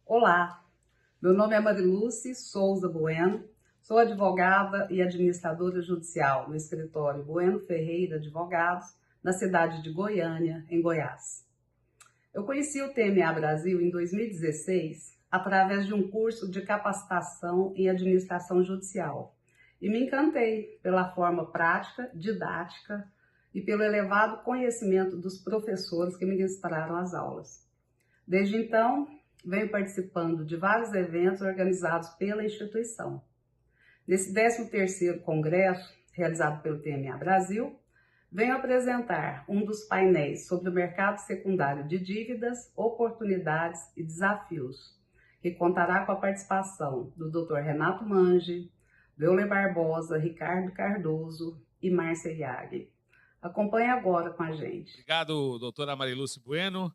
Olá, meu nome é Mariluce Souza Bueno, sou advogada e administradora judicial no escritório Bueno Ferreira Advogados, na cidade de Goiânia, em Goiás. Eu conheci o TMA Brasil em 2016 através de um curso de capacitação em administração judicial e me encantei pela forma prática, didática e pelo elevado conhecimento dos professores que ministraram as aulas. Desde então, venho participando de vários eventos organizados pela instituição. Nesse 13º Congresso, realizado pelo TMA Brasil, venho apresentar um dos painéis sobre o mercado secundário de dívidas, oportunidades e desafios, que contará com a participação do Dr. Renato Mange, do Euler Barbosa, Ricardo Cardoso e Márcia Iag. Acompanhe agora com a gente. Obrigado, doutora Mariluce Bueno.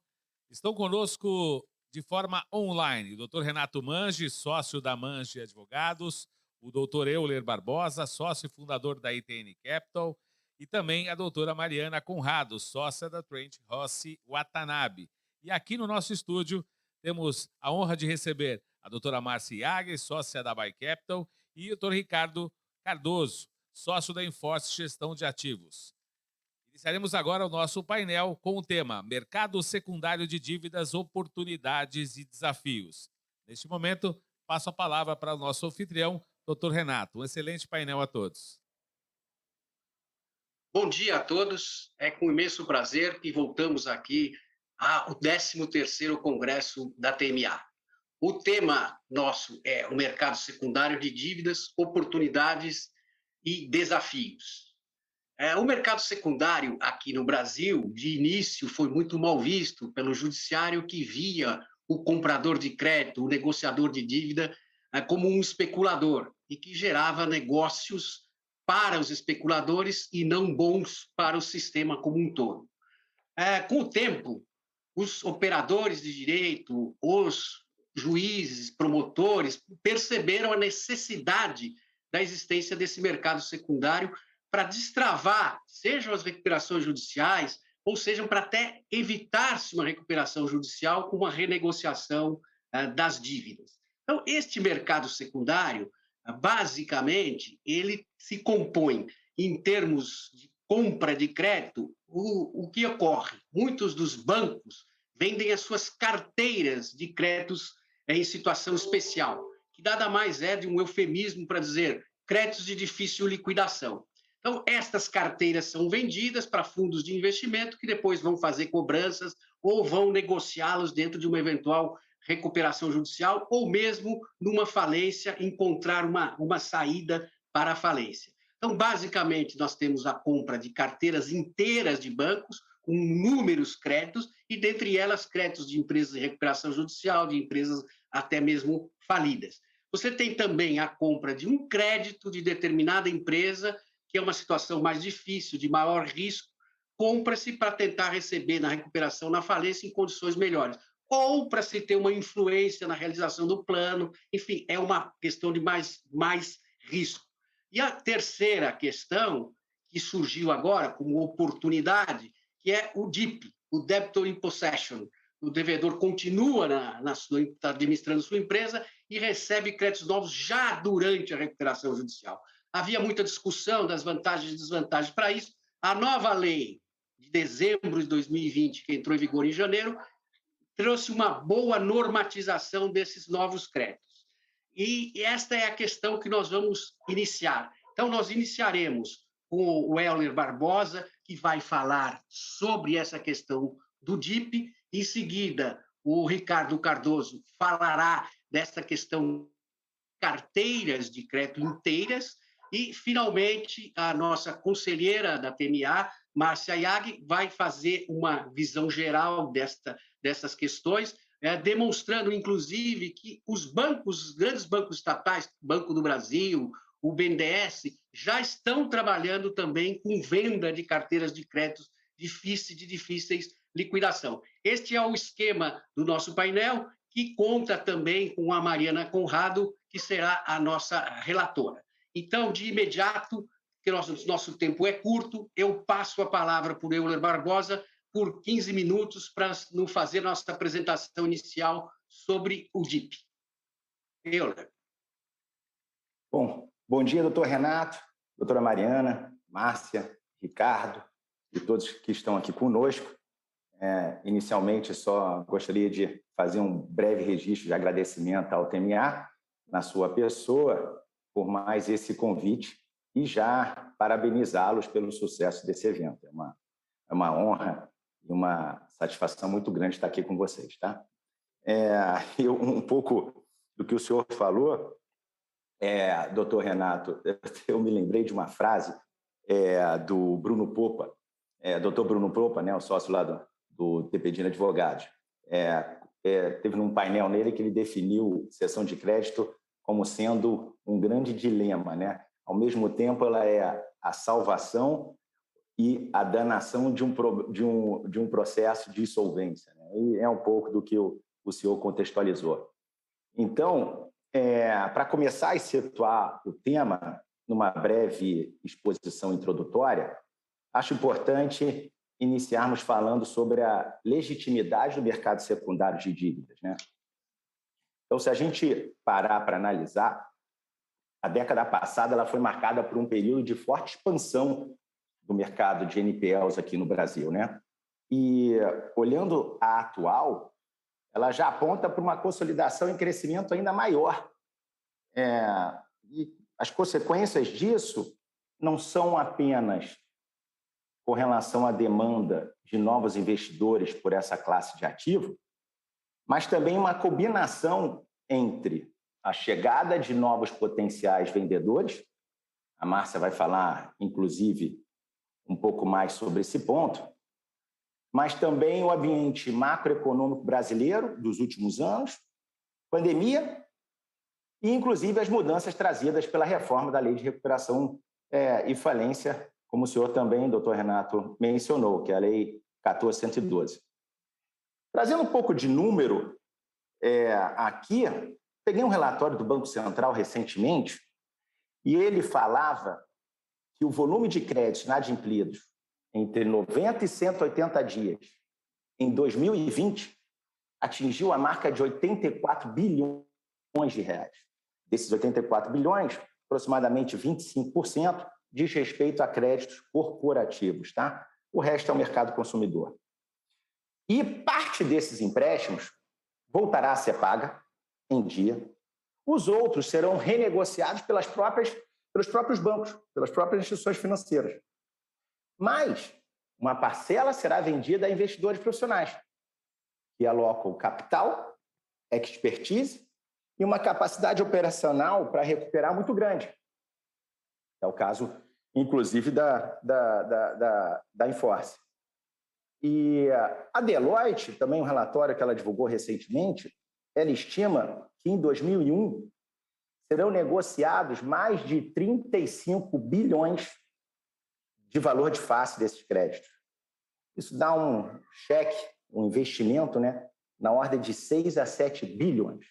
Estão conosco de forma online o doutor Renato Mange, sócio da Mange Advogados, o doutor Euler Barbosa, sócio e fundador da ITN Capital, e também a doutora Mariana Conrado, sócia da Trent Rossi Watanabe. E aqui no nosso estúdio temos a honra de receber a doutora Márcia Iag, sócia da Buy Capital, e o doutor Ricardo Cardoso, sócio da Enforce Gestão de Ativos. Iniciaremos agora o nosso painel com o tema Mercado Secundário de Dívidas, Oportunidades e Desafios. Neste momento, passo a palavra para o nosso anfitrião, Dr. Renato. Um excelente painel a todos. Bom dia a todos. É com imenso prazer que voltamos aqui ao 13º Congresso da TMA. O tema nosso é o mercado secundário de dívidas, oportunidades e desafios. O mercado secundário aqui no Brasil, de início, foi muito mal visto pelo judiciário que via o comprador de crédito, o negociador de dívida, como um especulador e que gerava negócios para os especuladores e não bons para o sistema como um todo. Com o tempo, os operadores de direito, os juízes, promotores, perceberam a necessidade da existência desse mercado secundário para destravar, sejam as recuperações judiciais, ou sejam para até evitar-se uma recuperação judicial com uma renegociação das dívidas. Então, este mercado secundário, basicamente, ele se compõe, em termos de compra de crédito, o que ocorre? Muitos dos bancos vendem as suas carteiras de créditos em situação especial, que nada mais é de um eufemismo para dizer créditos de difícil liquidação. Então, estas carteiras são vendidas para fundos de investimento que depois vão fazer cobranças ou vão negociá-los dentro de uma eventual recuperação judicial ou mesmo numa falência, encontrar uma saída para a falência. Então, basicamente, nós temos a compra de carteiras inteiras de bancos com inúmeros créditos e, dentre elas, créditos de empresas de recuperação judicial, de empresas até mesmo falidas. Você tem também a compra de um crédito de determinada empresa, que é uma situação mais difícil, de maior risco, compra-se para tentar receber na recuperação, na falência, em condições melhores. Ou para se ter uma influência na realização do plano, enfim, é uma questão de mais risco. E a terceira questão, que surgiu agora como oportunidade, que é o DIP, o Debtor in Possession. O devedor continua administrando sua empresa e recebe créditos novos já durante a recuperação judicial. Havia muita discussão das vantagens e desvantagens para isso. A nova lei de dezembro de 2020, que entrou em vigor em janeiro, trouxe uma boa normatização desses novos créditos. E esta é a questão que nós vamos iniciar. Então, nós iniciaremos com o Euler Barbosa, que vai falar sobre essa questão do DIP. Em seguida, o Ricardo Cardoso falará dessa questão de carteiras de crédito inteiras. E, finalmente, a nossa conselheira da TMA, Márcia Iag, vai fazer uma visão geral dessas questões, demonstrando, inclusive, que os grandes bancos estatais, Banco do Brasil, o BNDES, já estão trabalhando também com venda de carteiras de créditos de difíceis liquidação. Este é o esquema do nosso painel, que conta também com a Mariana Conrado, que será a nossa relatora. Então, de imediato, que nosso tempo é curto, eu passo a palavra para o Euler Barbosa por 15 minutos para nos fazer nossa apresentação inicial sobre o DIP. Euler. Bom dia, doutor Renato, doutora Mariana, Márcia, Ricardo e todos que estão aqui conosco. Inicialmente, só gostaria de fazer um breve registro de agradecimento ao TMA, na sua pessoa, por mais esse convite e já parabenizá-los pelo sucesso desse evento. É uma honra e uma satisfação muito grande estar aqui com vocês, tá? Um pouco do que o senhor falou, doutor Renato, eu me lembrei de uma frase do Bruno Popa, doutor Bruno Popa, né, o sócio lá do TPDIN Advogados. Teve um painel nele que ele definiu cessão de crédito como sendo um grande dilema, né? Ao mesmo tempo, ela é a salvação e a danação de um processo de insolvência, né? E é um pouco do que o senhor contextualizou. Então, para começar a situar o tema numa breve exposição introdutória, acho importante iniciarmos falando sobre a legitimidade do mercado secundário de dívidas, né? Então, se a gente parar para analisar, a década passada ela foi marcada por um período de forte expansão do mercado de NPLs aqui no Brasil, né? E, olhando a atual, ela já aponta para uma consolidação e crescimento ainda maior. E as consequências disso não são apenas com relação à demanda de novos investidores por essa classe de ativo, mas também uma combinação entre a chegada de novos potenciais vendedores, a Márcia vai falar, inclusive, um pouco mais sobre esse ponto, mas também o ambiente macroeconômico brasileiro dos últimos anos, pandemia e, inclusive, as mudanças trazidas pela reforma da Lei de Recuperação e Falência, como o senhor também, doutor Renato, mencionou, que é a Lei 14.112. Trazendo um pouco de número aqui, peguei um relatório do Banco Central recentemente e ele falava que o volume de créditos inadimplidos entre 90 e 180 dias em 2020 atingiu a marca de 84 bilhões de reais. Desses 84 bilhões, aproximadamente 25% diz respeito a créditos corporativos, tá? O resto é o mercado consumidor. E parte desses empréstimos voltará a ser paga em dia. Os outros serão renegociados pelos próprios bancos, pelas próprias instituições financeiras. Mas uma parcela será vendida a investidores profissionais, que alocam capital, expertise e uma capacidade operacional para recuperar muito grande. É o caso, inclusive, da Enforce. E a Deloitte, também um relatório que ela divulgou recentemente, ela estima que em 2001 serão negociados mais de 35 bilhões de valor de face desses créditos. Isso dá um cheque, um investimento, né, na ordem de 6 a 7 bilhões.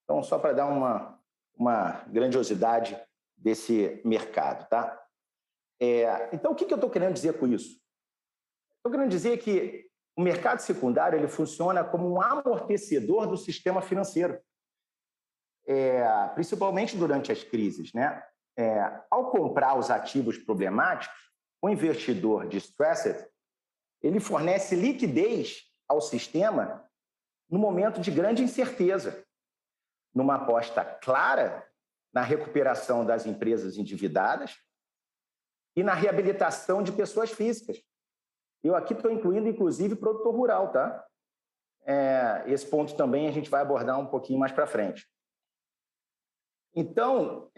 Então, só para dar uma grandiosidade desse mercado, tá? Então, o que eu estou querendo dizer com isso? Estou querendo dizer que o mercado secundário ele funciona como um amortecedor do sistema financeiro, principalmente durante as crises, né? Ao comprar os ativos problemáticos, o investidor distressed ele fornece liquidez ao sistema no momento de grande incerteza, numa aposta clara na recuperação das empresas endividadas e na reabilitação de pessoas físicas. Eu aqui estou incluindo, inclusive, produtor rural, tá? Esse ponto também a gente vai abordar um pouquinho mais para frente. Então,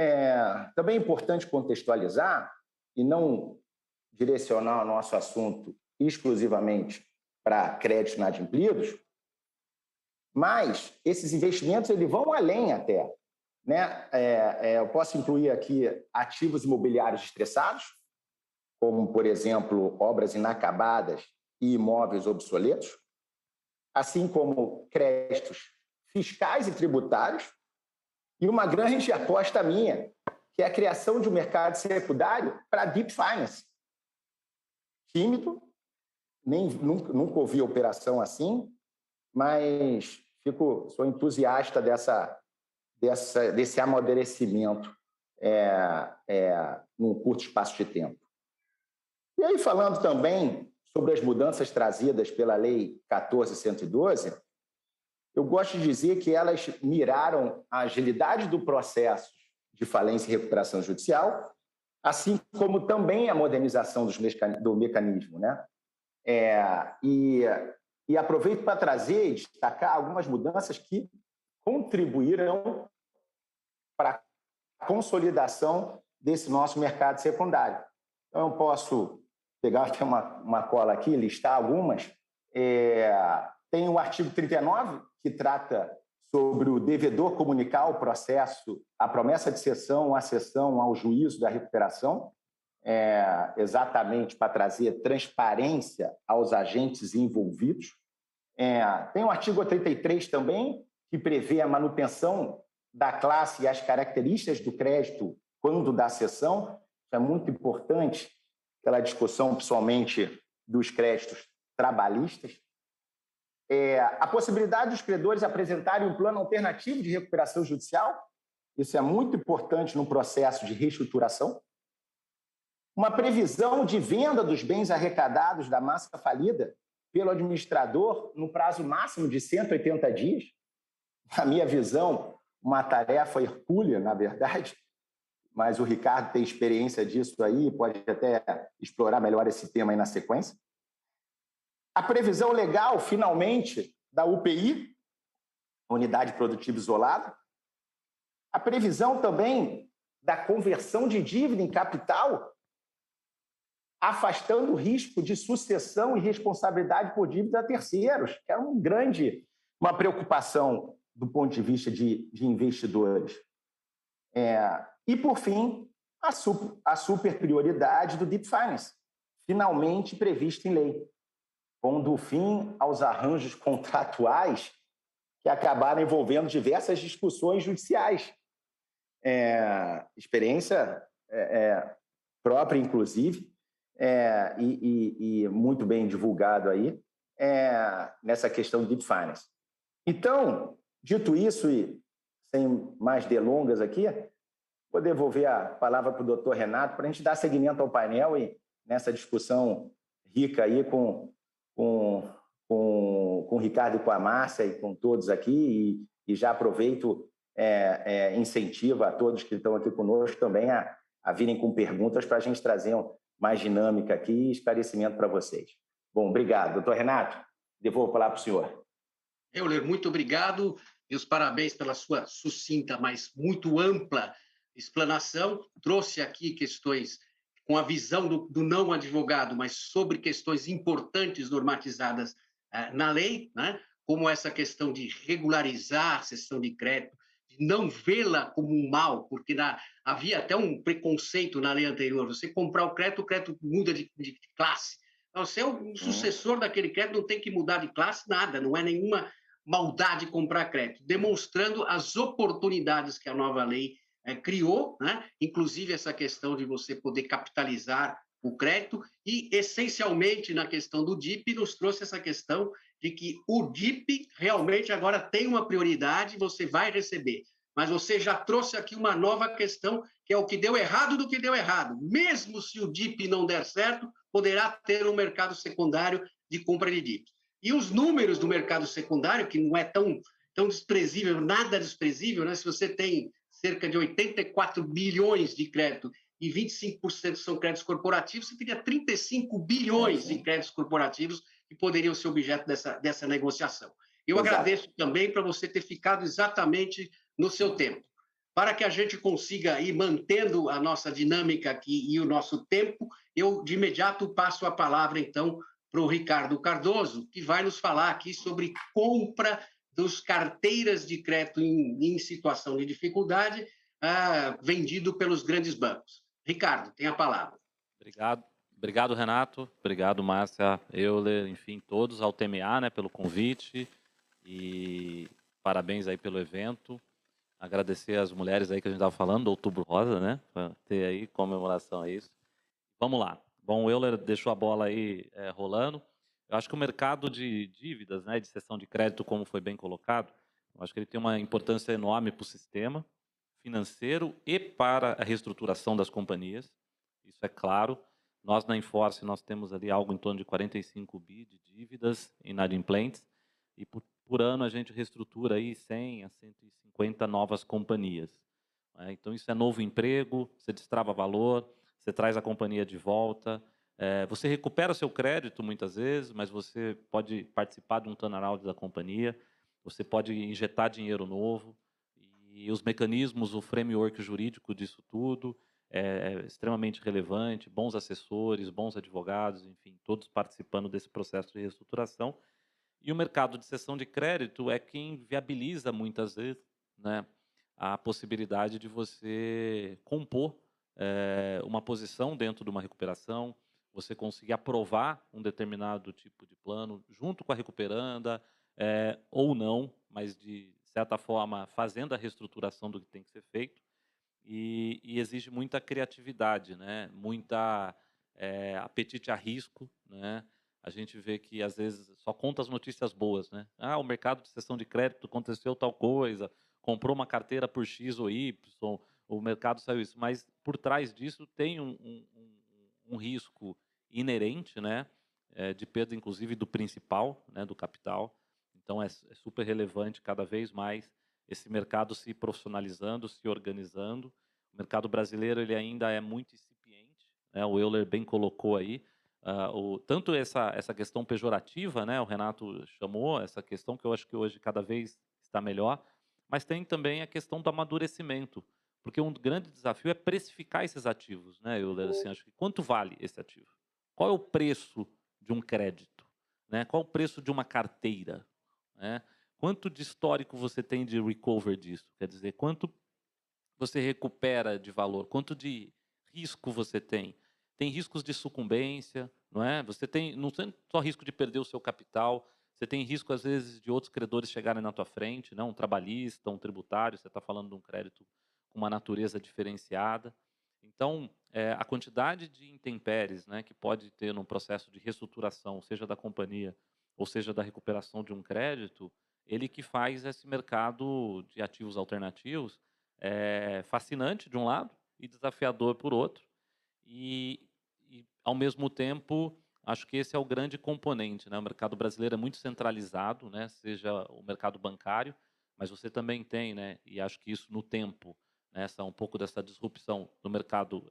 também é importante contextualizar e não direcionar o nosso assunto exclusivamente para créditos inadimplidos, mas esses investimentos eles vão além até, né? Eu posso incluir aqui ativos imobiliários estressados, como, por exemplo, obras inacabadas e imóveis obsoletos, assim como créditos fiscais e tributários, e uma grande aposta minha, que é a criação de um mercado secundário para Deep Finance. Tímido, nunca ouvi operação assim, mas sou entusiasta desse amadurecimento num curto espaço de tempo. E aí, falando também sobre as mudanças trazidas pela Lei 14.112, eu gosto de dizer que elas miraram a agilidade do processo de falência e recuperação judicial, assim como também a modernização do mecanismo, né? E aproveito para trazer e destacar algumas mudanças que contribuirão para a consolidação desse nosso mercado secundário. Então, eu posso pegar até uma cola aqui, listar algumas. Tem o artigo 39, que trata sobre o devedor comunicar o processo, a promessa de cessão, a cessão ao juízo da recuperação, exatamente para trazer transparência aos agentes envolvidos. Tem o artigo 83 também, que prevê a manutenção da classe e as características do crédito quando da cessão. Isso é muito importante, aquela discussão, principalmente, dos créditos trabalhistas. A possibilidade dos credores apresentarem um plano alternativo de recuperação judicial, isso é muito importante no processo de reestruturação. Uma previsão de venda dos bens arrecadados da massa falida pelo administrador no prazo máximo de 180 dias. Na minha visão, uma tarefa hercúlea, na verdade, mas o Ricardo tem experiência disso aí, pode até explorar melhor esse tema aí na sequência. A previsão legal, finalmente, da UPI, Unidade Produtiva Isolada. A previsão também da conversão de dívida em capital, afastando o risco de sucessão e responsabilidade por dívida a terceiros, que é uma preocupação do ponto de vista de investidores. E, por fim, a super prioridade do Deep Finance, finalmente prevista em lei, pondo fim aos arranjos contratuais que acabaram envolvendo diversas discussões judiciais. Experiência própria, inclusive, e muito bem divulgado aí, nessa questão do Deep Finance. Então, dito isso, e sem mais delongas aqui, vou devolver a palavra para o doutor Renato para a gente dar seguimento ao painel e nessa discussão rica aí com o Ricardo e com a Márcia e com todos aqui, e já aproveito, incentivo a todos que estão aqui conosco também a virem com perguntas para a gente trazer mais dinâmica aqui e esclarecimento para vocês. Bom, obrigado. Doutor Renato, devolvo a palavra para o senhor. Euler, muito obrigado. Meus parabéns pela sua sucinta, mas muito ampla explanação. Trouxe aqui questões com a visão do não advogado, mas sobre questões importantes normatizadas na lei, né? Como essa questão de regularizar a cessão de crédito, de não vê-la como um mal, porque havia até um preconceito na lei anterior. Você comprar o crédito muda de classe. Então, você é o sucessor daquele crédito, não tem que mudar de classe, nada, não é nenhuma maldade comprar crédito, demonstrando as oportunidades que a nova lei criou, né? Inclusive essa questão de você poder capitalizar o crédito e, essencialmente, na questão do DIP, nos trouxe essa questão de que o DIP realmente agora tem uma prioridade, você vai receber. Mas você já trouxe aqui uma nova questão, que é o que deu errado do que deu errado. Mesmo se o DIP não der certo, poderá ter um mercado secundário de compra de DIP. E os números do mercado secundário, que não é tão desprezível, nada desprezível, né? Se você tem cerca de 84 bilhões de crédito e 25% são créditos corporativos, você teria 35 bilhões de créditos corporativos que poderiam ser objeto dessa negociação. Eu agradeço também para você ter ficado exatamente no seu tempo. Para que a gente consiga ir mantendo a nossa dinâmica aqui e o nosso tempo, eu, de imediato, passo a palavra, então, para o Ricardo Cardoso, que vai nos falar aqui sobre compra dos carteiras de crédito em situação de dificuldade, vendido pelos grandes bancos. Ricardo, tem a palavra. Obrigado, Renato. Obrigado, Márcia, Euler, enfim, todos ao TMA, né, pelo convite e parabéns aí pelo evento. Agradecer às mulheres aí que a gente estava falando, do Outubro Rosa, né, para ter aí comemoração a isso. Vamos lá. Bom, o Euler deixou a bola aí rolando. Eu acho que o mercado de dívidas, né, de cessão de crédito, como foi bem colocado, Eu acho que ele tem uma importância enorme para o sistema financeiro e para a reestruturação das companhias. Isso é claro. Nós, na Enforce, nós temos ali algo em torno de 45 bi de dívidas inadimplentes e por ano a gente reestrutura aí 100 a 150 novas companhias. Então, isso é novo emprego, você destrava valor, você traz a companhia de volta, você recupera seu crédito muitas vezes, mas você pode participar de um turnaround da companhia, você pode injetar dinheiro novo, e os mecanismos, o framework jurídico disso tudo é extremamente relevante, bons assessores, bons advogados, enfim, todos participando desse processo de reestruturação. E o mercado de cessão de crédito é quem viabiliza, muitas vezes, né, a possibilidade de você compor uma posição dentro de uma recuperação, você conseguir aprovar um determinado tipo de plano junto com a recuperanda, ou não, mas de certa forma fazendo a reestruturação do que tem que ser feito, e exige muita criatividade, né? Muita apetite a risco, né? A gente vê que às vezes só conta as notícias boas, né? Ah, o mercado de cessão de crédito aconteceu tal coisa, comprou uma carteira por X ou Y, o mercado saiu isso, mas por trás disso tem um risco inerente, né? De perda, inclusive, do principal, né? Do capital. Então, é super relevante cada vez mais esse mercado se profissionalizando, se organizando. O mercado brasileiro ele ainda é muito incipiente, né? O Euler bem colocou aí, tanto essa questão pejorativa, né? O Renato chamou essa questão que eu acho que hoje cada vez está melhor, mas tem também a questão do amadurecimento, porque um grande desafio é precificar esses ativos, né, Euler? Assim, acho que quanto vale esse ativo? Qual é o preço de um crédito? Né? Qual é o preço de uma carteira? Né? Quanto de histórico você tem de recover disso? Quer dizer, quanto você recupera de valor? Quanto de risco você tem? Tem riscos de sucumbência, não é? Você tem não tem só risco de perder o seu capital, você tem risco às vezes de outros credores chegarem na tua frente, não? Um trabalhista, um tributário, você está falando de um crédito com uma natureza diferenciada. Então, a quantidade de intempéries, né, que pode ter num processo de reestruturação, seja da companhia ou seja da recuperação de um crédito, ele que faz esse mercado de ativos alternativos fascinante de um lado e desafiador por outro. E ao mesmo tempo, acho que esse é o grande componente, né? O mercado brasileiro é muito centralizado, né? Seja o mercado bancário, mas você também tem, né? E acho que isso no tempo, né? Um pouco dessa disrupção no mercado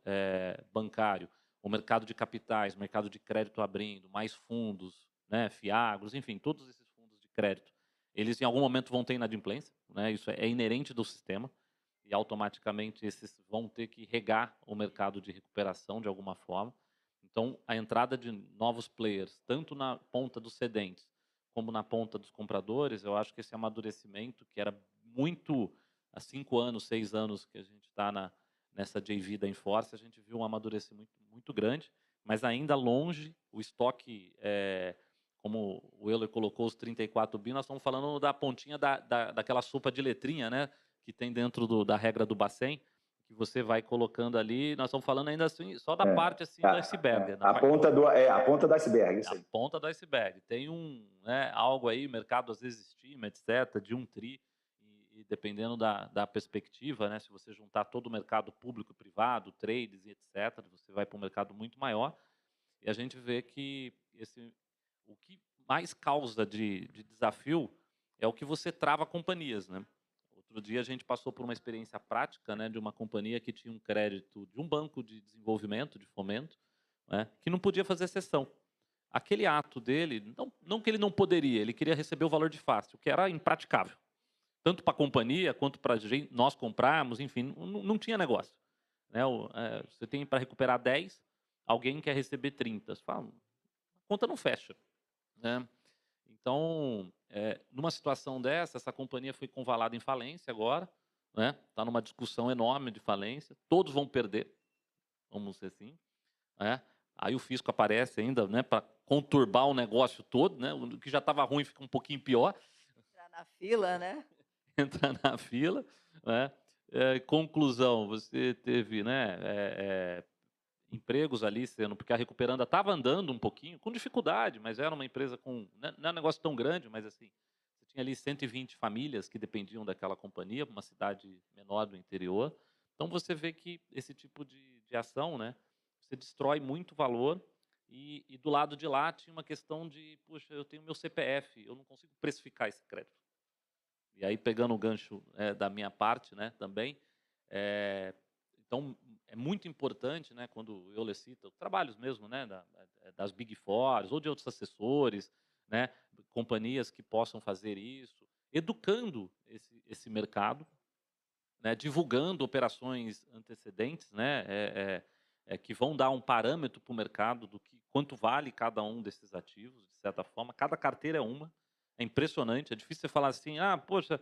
bancário, o mercado de capitais, o mercado de crédito abrindo, mais fundos, né? Fiagros, enfim, todos esses fundos de crédito, eles em algum momento vão ter inadimplência, né? Isso é inerente do sistema e automaticamente esses vão ter que regar o mercado de recuperação de alguma forma. Então, a entrada de novos players, tanto na ponta dos cedentes como na ponta dos compradores, eu acho que esse amadurecimento, que era muito há 5 anos, 6 anos que a gente está nessa JV da Enforce, a gente viu um amadurecimento muito grande, mas ainda longe, o estoque, como o Euler colocou, os 34 bi, nós estamos falando da pontinha daquela sopa de letrinha, né? Que tem dentro da regra do Bacen, que você vai colocando ali, nós estamos falando ainda assim, só da parte assim do iceberg. A ponta do iceberg, isso aí. A ponta do iceberg. Tem algo aí, o mercado às vezes estima, etc., de 1 tri, e dependendo da perspectiva, né, se você juntar todo o mercado público e privado, trades e etc., você vai para um mercado muito maior, e a gente vê que o que mais causa de desafio é o que você trava companhias, né? Outro dia a gente passou por uma experiência prática, né, de uma companhia que tinha um crédito de um banco de desenvolvimento, de fomento, né, que não podia fazer cessão. Aquele ato dele, não que ele não poderia, ele queria receber o valor de face, o que era impraticável. Tanto para a companhia, quanto para nós comprarmos, enfim, não tinha negócio. Né? Você tem para recuperar 10, alguém quer receber 30. Você fala, a conta não fecha. Né? Então, numa situação dessa, essa companhia foi convalada em falência agora, né? Está numa discussão enorme de falência, todos vão perder, vamos dizer assim. Né? Aí o fisco aparece ainda, né, para conturbar o negócio todo, né? O que já estava ruim fica um pouquinho pior. Entrar na fila, né? Entrar na fila. Né? Conclusão, você teve, né, empregos ali sendo, porque a Recuperanda estava andando um pouquinho, com dificuldade, mas era uma empresa com, não é um negócio tão grande, mas assim, você tinha ali 120 famílias que dependiam daquela companhia, uma cidade menor do interior. Então você vê que esse tipo de ação, né, você destrói muito valor e do lado de lá tinha uma questão de, puxa, eu tenho meu CPF, eu não consigo precificar esse crédito. E aí, pegando o gancho da minha parte, né, também, então é muito importante, né, quando eu cito trabalhos mesmo, né, das Big Four ou de outros assessores, né, companhias que possam fazer isso, educando esse mercado, né, divulgando operações antecedentes, né, que vão dar um parâmetro para o mercado do que quanto vale cada um desses ativos, de certa forma. Cada carteira é uma. É impressionante. É difícil você falar assim, poxa,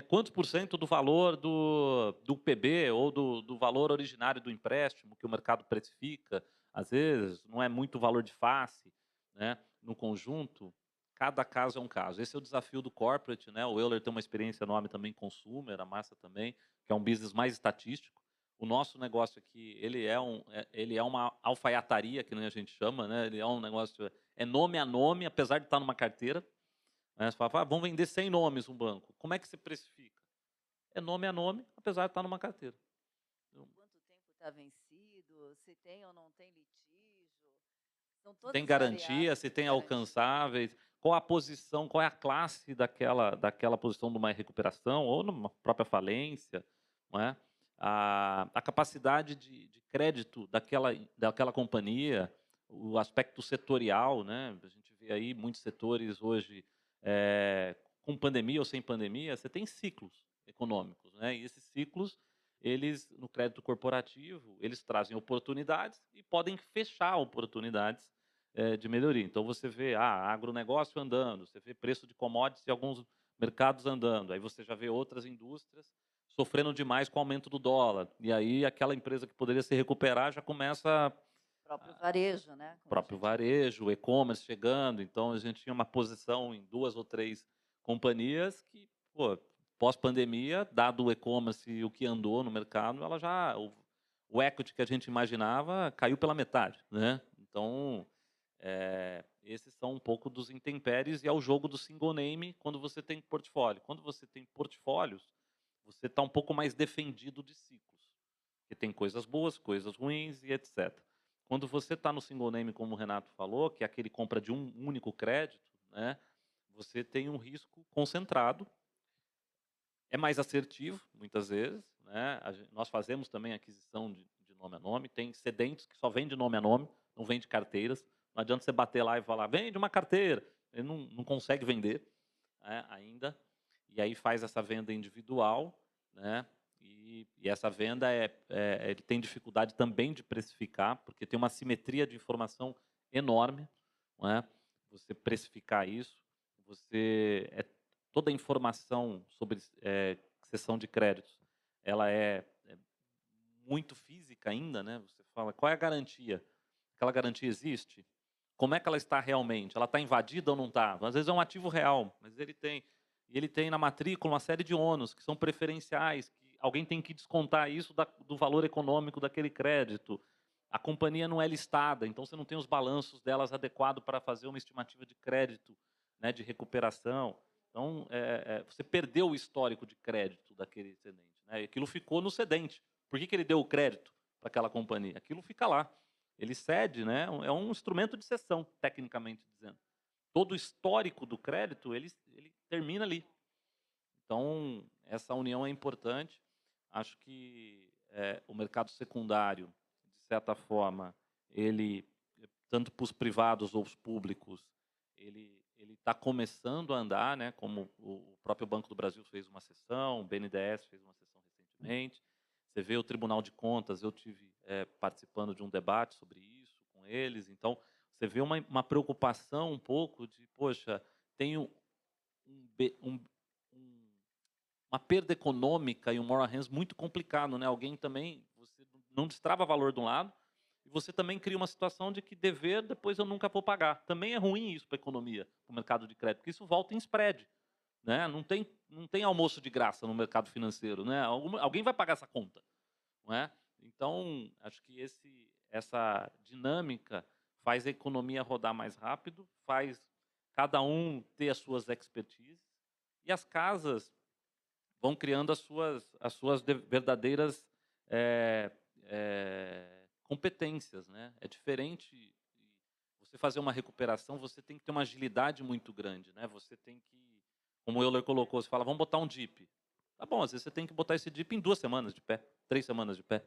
quantos por cento do valor do PB ou do valor originário do empréstimo que o mercado precifica. Às vezes, não é muito valor de face, né, no conjunto. Cada caso é um caso. Esse é o desafio do corporate, né? O Euler tem uma experiência enorme também em consumer, a Massa também, que é um business mais estatístico. O nosso negócio aqui, ele é uma alfaiataria, que nem a gente chama, né? Ele é um negócio, é nome a nome, apesar de estar numa carteira. Né? Você fala, vamos vender 100 nomes um banco. Como é que você precifica? É nome a nome, apesar de estar numa carteira. Quanto tempo está vencido? Se tem ou não tem litígio? São todas Tem garantia, variáveis, se tem garantia. alcançáveis, qual a posição, qual é a classe daquela posição de uma recuperação ou numa própria falência, não é? A capacidade de crédito daquela companhia, o aspecto setorial, né? A gente vê aí muitos setores hoje com pandemia ou sem pandemia, você tem ciclos econômicos, né? E esses ciclos, eles no crédito corporativo, eles trazem oportunidades e podem fechar oportunidades de melhoria. Então você vê agronegócio andando, você vê preço de commodities em alguns mercados andando, aí você já vê outras indústrias sofrendo demais com o aumento do dólar. E aí aquela empresa que poderia se recuperar já começa Próprio varejo, né? Como a próprio gente varejo, o e-commerce chegando. Então a gente tinha uma posição em 2 ou 3 companhias que, pós-pandemia, dado o e-commerce e o que andou no mercado, ela já o equity que a gente imaginava caiu pela metade, né? Então esses são um pouco dos intempéries e é o jogo do single name quando você tem portfólio. Quando você tem portfólios, você está um pouco mais defendido de ciclos, porque tem coisas boas, coisas ruins e etc. Quando você está no single name, como o Renato falou, que é aquele compra de um único crédito, né, você tem um risco concentrado, é mais assertivo, muitas vezes. Né? Nós fazemos também aquisição de nome a nome, tem cedentes que só vende nome a nome, não vende carteiras. Não adianta você bater lá e falar, vende uma carteira. Ele não consegue vender ainda. E aí faz essa venda individual, né? E essa venda ele tem dificuldade também de precificar, porque tem uma simetria de informação enorme. Não é? Você precificar isso, toda a informação sobre cessão de créditos, ela é muito física ainda, né? Você fala, qual é a garantia? Aquela garantia existe? Como é que ela está realmente? Ela está invadida ou não está? Às vezes é um ativo real, mas ele tem na matrícula uma série de ônus que são preferenciais, que alguém tem que descontar isso do valor econômico daquele crédito. A companhia não é listada, então você não tem os balanços delas adequados para fazer uma estimativa de crédito, né, de recuperação. Então, você perdeu o histórico de crédito daquele cedente. Né? E aquilo ficou no cedente. Por que ele deu o crédito para aquela companhia? Aquilo fica lá. Ele cede, né? É um instrumento de cessão, tecnicamente dizendo. Todo o histórico do crédito, ele termina ali. Então, essa união é importante. Acho que o mercado secundário, de certa forma, ele, tanto para os privados ou os públicos, ele está começando a andar, né? Como o próprio Banco do Brasil fez uma sessão, o BNDES fez uma sessão recentemente. Você vê o Tribunal de Contas, eu tive participando de um debate sobre isso com eles. Então, você vê uma preocupação um pouco de, poxa, tenho uma perda econômica e um moral hands muito complicado, né? Alguém também, você não destrava valor de um lado e você também cria uma situação de que dever depois eu nunca vou pagar. Também é ruim isso para a economia, para o mercado de crédito, porque isso volta em spread, né? Não tem almoço de graça no mercado financeiro, né? Alguém vai pagar essa conta, não é? Então, acho que essa dinâmica faz a economia rodar mais rápido, faz cada um ter as suas expertises, E as casas vão criando as suas verdadeiras competências, né? É diferente. Você fazer uma recuperação, você tem que ter uma agilidade muito grande, né? Você tem que, como o Euler colocou, você fala, vamos botar um DIP. Tá bom, às vezes você tem que botar esse DIP em 2 semanas de pé, 3 semanas de pé.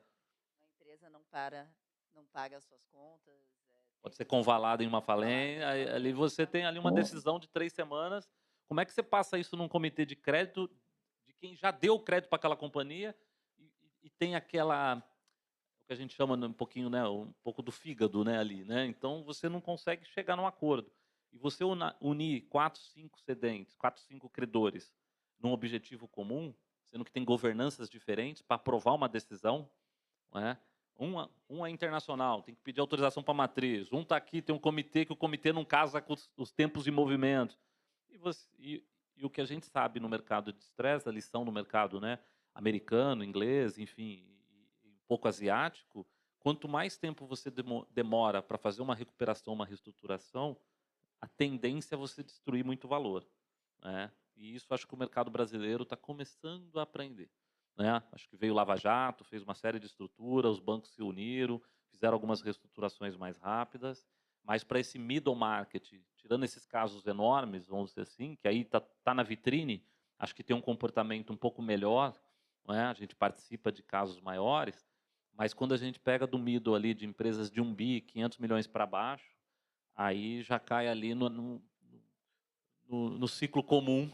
A empresa não paga as suas contas. Pode ser convalado em uma falência, ali você tem ali uma decisão de 3 semanas. Como é que você passa isso num comitê de crédito de quem já deu crédito para aquela companhia e tem aquela, o que a gente chama um pouquinho, né, um pouco do fígado, né, ali, né? Então você não consegue chegar num acordo. E você unir 4, 5 cedentes, 4, 5 credores num objetivo comum, sendo que tem governanças diferentes para aprovar uma decisão, não é? Um é internacional, tem que pedir autorização para a matriz. Um está aqui, tem um comitê, que o comitê não casa com os tempos de movimento. E o que a gente sabe no mercado de estresse, a lição no mercado, né, americano, inglês, enfim, e um pouco asiático, quanto mais tempo você demora para fazer uma recuperação, uma reestruturação, a tendência é você destruir muito valor, né? E isso acho que o mercado brasileiro está começando a aprender, né? Acho que veio o Lava Jato, fez uma série de estruturas, os bancos se uniram, fizeram algumas reestruturações mais rápidas, mas para esse middle market, tirando esses casos enormes, vamos dizer assim, que aí tá na vitrine, acho que tem um comportamento um pouco melhor, não é? A gente participa de casos maiores, mas quando a gente pega do middle ali de empresas de 1 bi, 500 milhões para baixo, aí já cai ali no ciclo comum,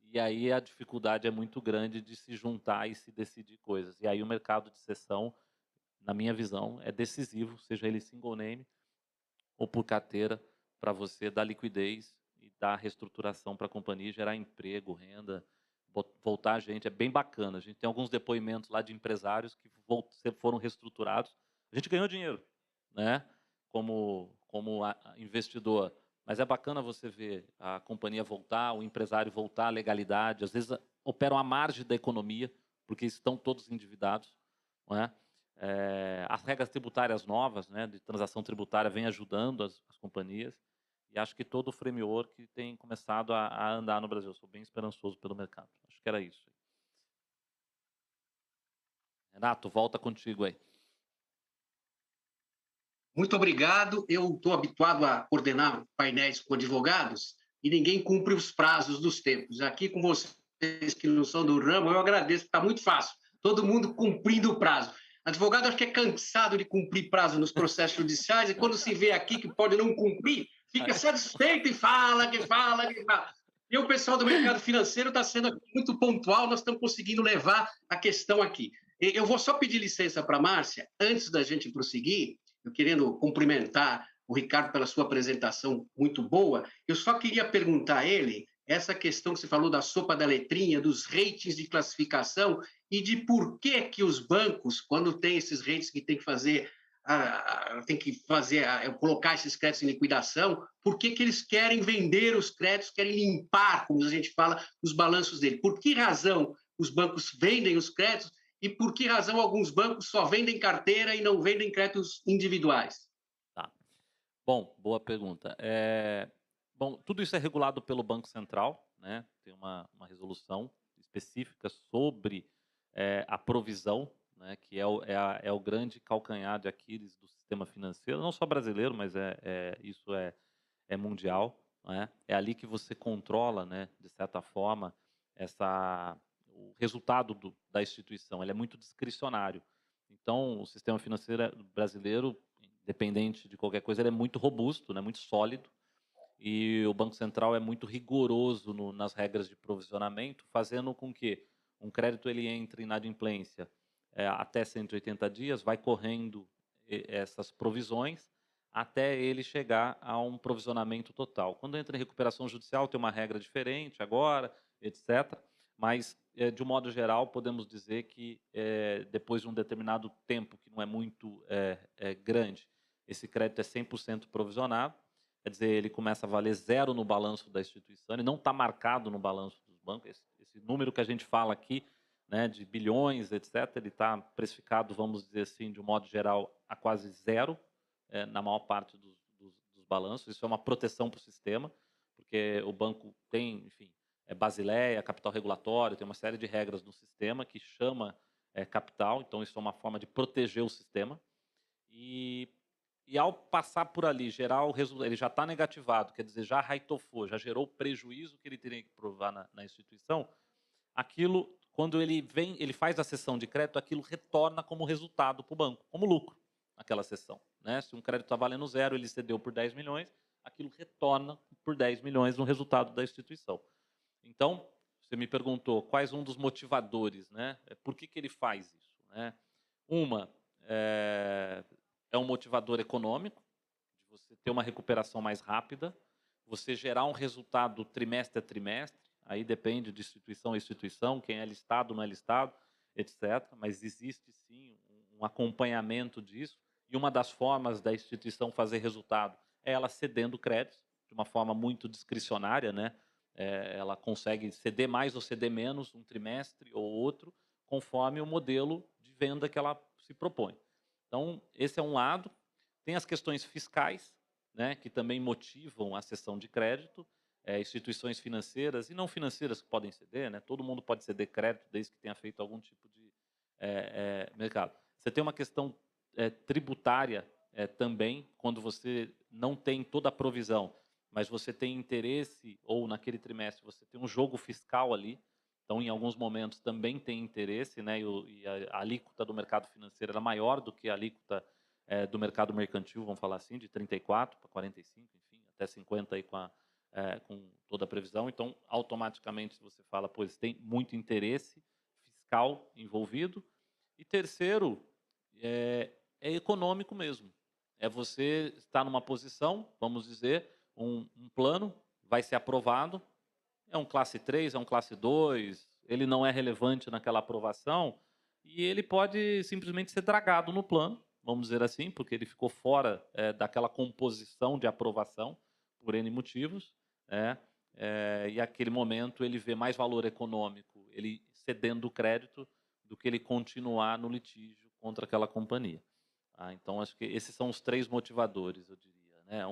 e aí a dificuldade é muito grande de se juntar e se decidir coisas. E aí o mercado de cessão, na minha visão, é decisivo, seja ele single name ou por carteira, para você dar liquidez e dar reestruturação para a companhia, gerar emprego, renda, voltar a gente. É bem bacana. A gente tem alguns depoimentos lá de empresários que foram reestruturados. A gente ganhou dinheiro, né? Como investidor. Mas é bacana você ver a companhia voltar, o empresário voltar à legalidade. Às vezes operam à margem da economia, porque estão todos endividados, não é? As regras tributárias novas, né, de transação tributária, vêm ajudando as companhias. E acho que todo o framework tem começado a andar no Brasil. Eu sou bem esperançoso pelo mercado. Acho que era isso. Renato, volta contigo aí. Muito obrigado. Eu estou habituado a coordenar painéis com advogados e ninguém cumpre os prazos dos tempos. Aqui com vocês que não são do ramo, eu agradeço, está muito fácil. Todo mundo cumprindo o prazo. Advogado acho que é cansado de cumprir prazo nos processos judiciais e quando se vê aqui que pode não cumprir, fica satisfeito e fala, que fala. E o pessoal do mercado financeiro está sendo muito pontual, nós estamos conseguindo levar a questão aqui. Eu vou só pedir licença para a Márcia, antes da gente prosseguir, eu querendo cumprimentar o Ricardo pela sua apresentação muito boa, eu só queria perguntar a ele essa questão que você falou da sopa da letrinha, dos ratings de classificação e de por que os bancos, quando tem esses ratings que tem que fazer, colocar esses créditos em liquidação, por que eles querem vender os créditos, querem limpar, como a gente fala, os balanços dele? Por que razão os bancos vendem os créditos e por que razão alguns bancos só vendem carteira e não vendem créditos individuais? Tá. Bom, boa pergunta. Bom, tudo isso é regulado pelo Banco Central, né? Tem uma resolução específica sobre a provisão, né? Que é o grande calcanhar de Aquiles do sistema financeiro, não só brasileiro, mas isso é mundial, né? É ali que você controla, né? De certa forma, o resultado da instituição. Ele é muito discricionário. Então, o sistema financeiro brasileiro, independente de qualquer coisa, ele é muito robusto, né? Muito sólido. E o Banco Central é muito rigoroso nas regras de provisionamento, fazendo com que um crédito ele entre em inadimplência até 180 dias, vai correndo essas provisões até ele chegar a um provisionamento total. Quando entra em recuperação judicial, tem uma regra diferente agora, etc. Mas, de um modo geral, podemos dizer que depois de um determinado tempo, que não é muito grande, esse crédito é 100% provisionado. Quer dizer, ele começa a valer 0 no balanço da instituição, ele não está marcado no balanço dos bancos. Esse número que a gente fala aqui, né, de bilhões, etc., ele está precificado, vamos dizer assim, de um modo geral, a quase 0 na maior parte dos balanços. Isso é uma proteção para o sistema, porque o banco tem, enfim, Basileia, capital regulatório, tem uma série de regras no sistema que chama capital, então isso é uma forma de proteger o sistema. E ao passar por ali, gerar o resultado, ele já está negativado, quer dizer, já raitofou, já gerou o prejuízo que ele teria que provar na instituição, aquilo, quando ele faz a cessão de crédito, aquilo retorna como resultado para o banco, como lucro, naquela cessão. Né? Se um crédito está valendo 0, ele cedeu por 10 milhões, aquilo retorna por 10 milhões no resultado da instituição. Então, você me perguntou quais um dos motivadores, né? Por que ele faz isso? Né? É um motivador econômico, de você ter uma recuperação mais rápida, você gerar um resultado trimestre a trimestre, aí depende de instituição a instituição, quem é listado, não é listado, etc. Mas existe sim um acompanhamento disso, e uma das formas da instituição fazer resultado é ela cedendo créditos, de uma forma muito discricionária, né? Ela consegue ceder mais ou ceder menos um trimestre ou outro, conforme o modelo de venda que ela se propõe. Então, esse é um lado. Tem as questões fiscais, né, que também motivam a cessão de crédito, instituições financeiras e não financeiras que podem ceder, né? Todo mundo pode ceder crédito desde que tenha feito algum tipo de mercado. Você tem uma questão tributária também, quando você não tem toda a provisão, mas você tem interesse, ou naquele trimestre você tem um jogo fiscal ali, então em alguns momentos também tem interesse, né? E a alíquota do mercado financeiro era maior do que a alíquota do mercado mercantil, vamos falar assim, de 34 para 45, enfim, até 50 aí com toda a previsão. Então, automaticamente você fala, pois tem muito interesse fiscal envolvido. E terceiro, é econômico mesmo. É você estar numa posição, vamos dizer, um plano vai ser aprovado, é um classe 3, é um classe 2, ele não é relevante naquela aprovação, e ele pode simplesmente ser dragado no plano, vamos dizer assim, porque ele ficou fora daquela composição de aprovação, por N motivos, e naquele momento ele vê mais valor econômico, ele cedendo o crédito, do que ele continuar no litígio contra aquela companhia. Então, acho que esses são os 3 motivadores, eu diria. Né?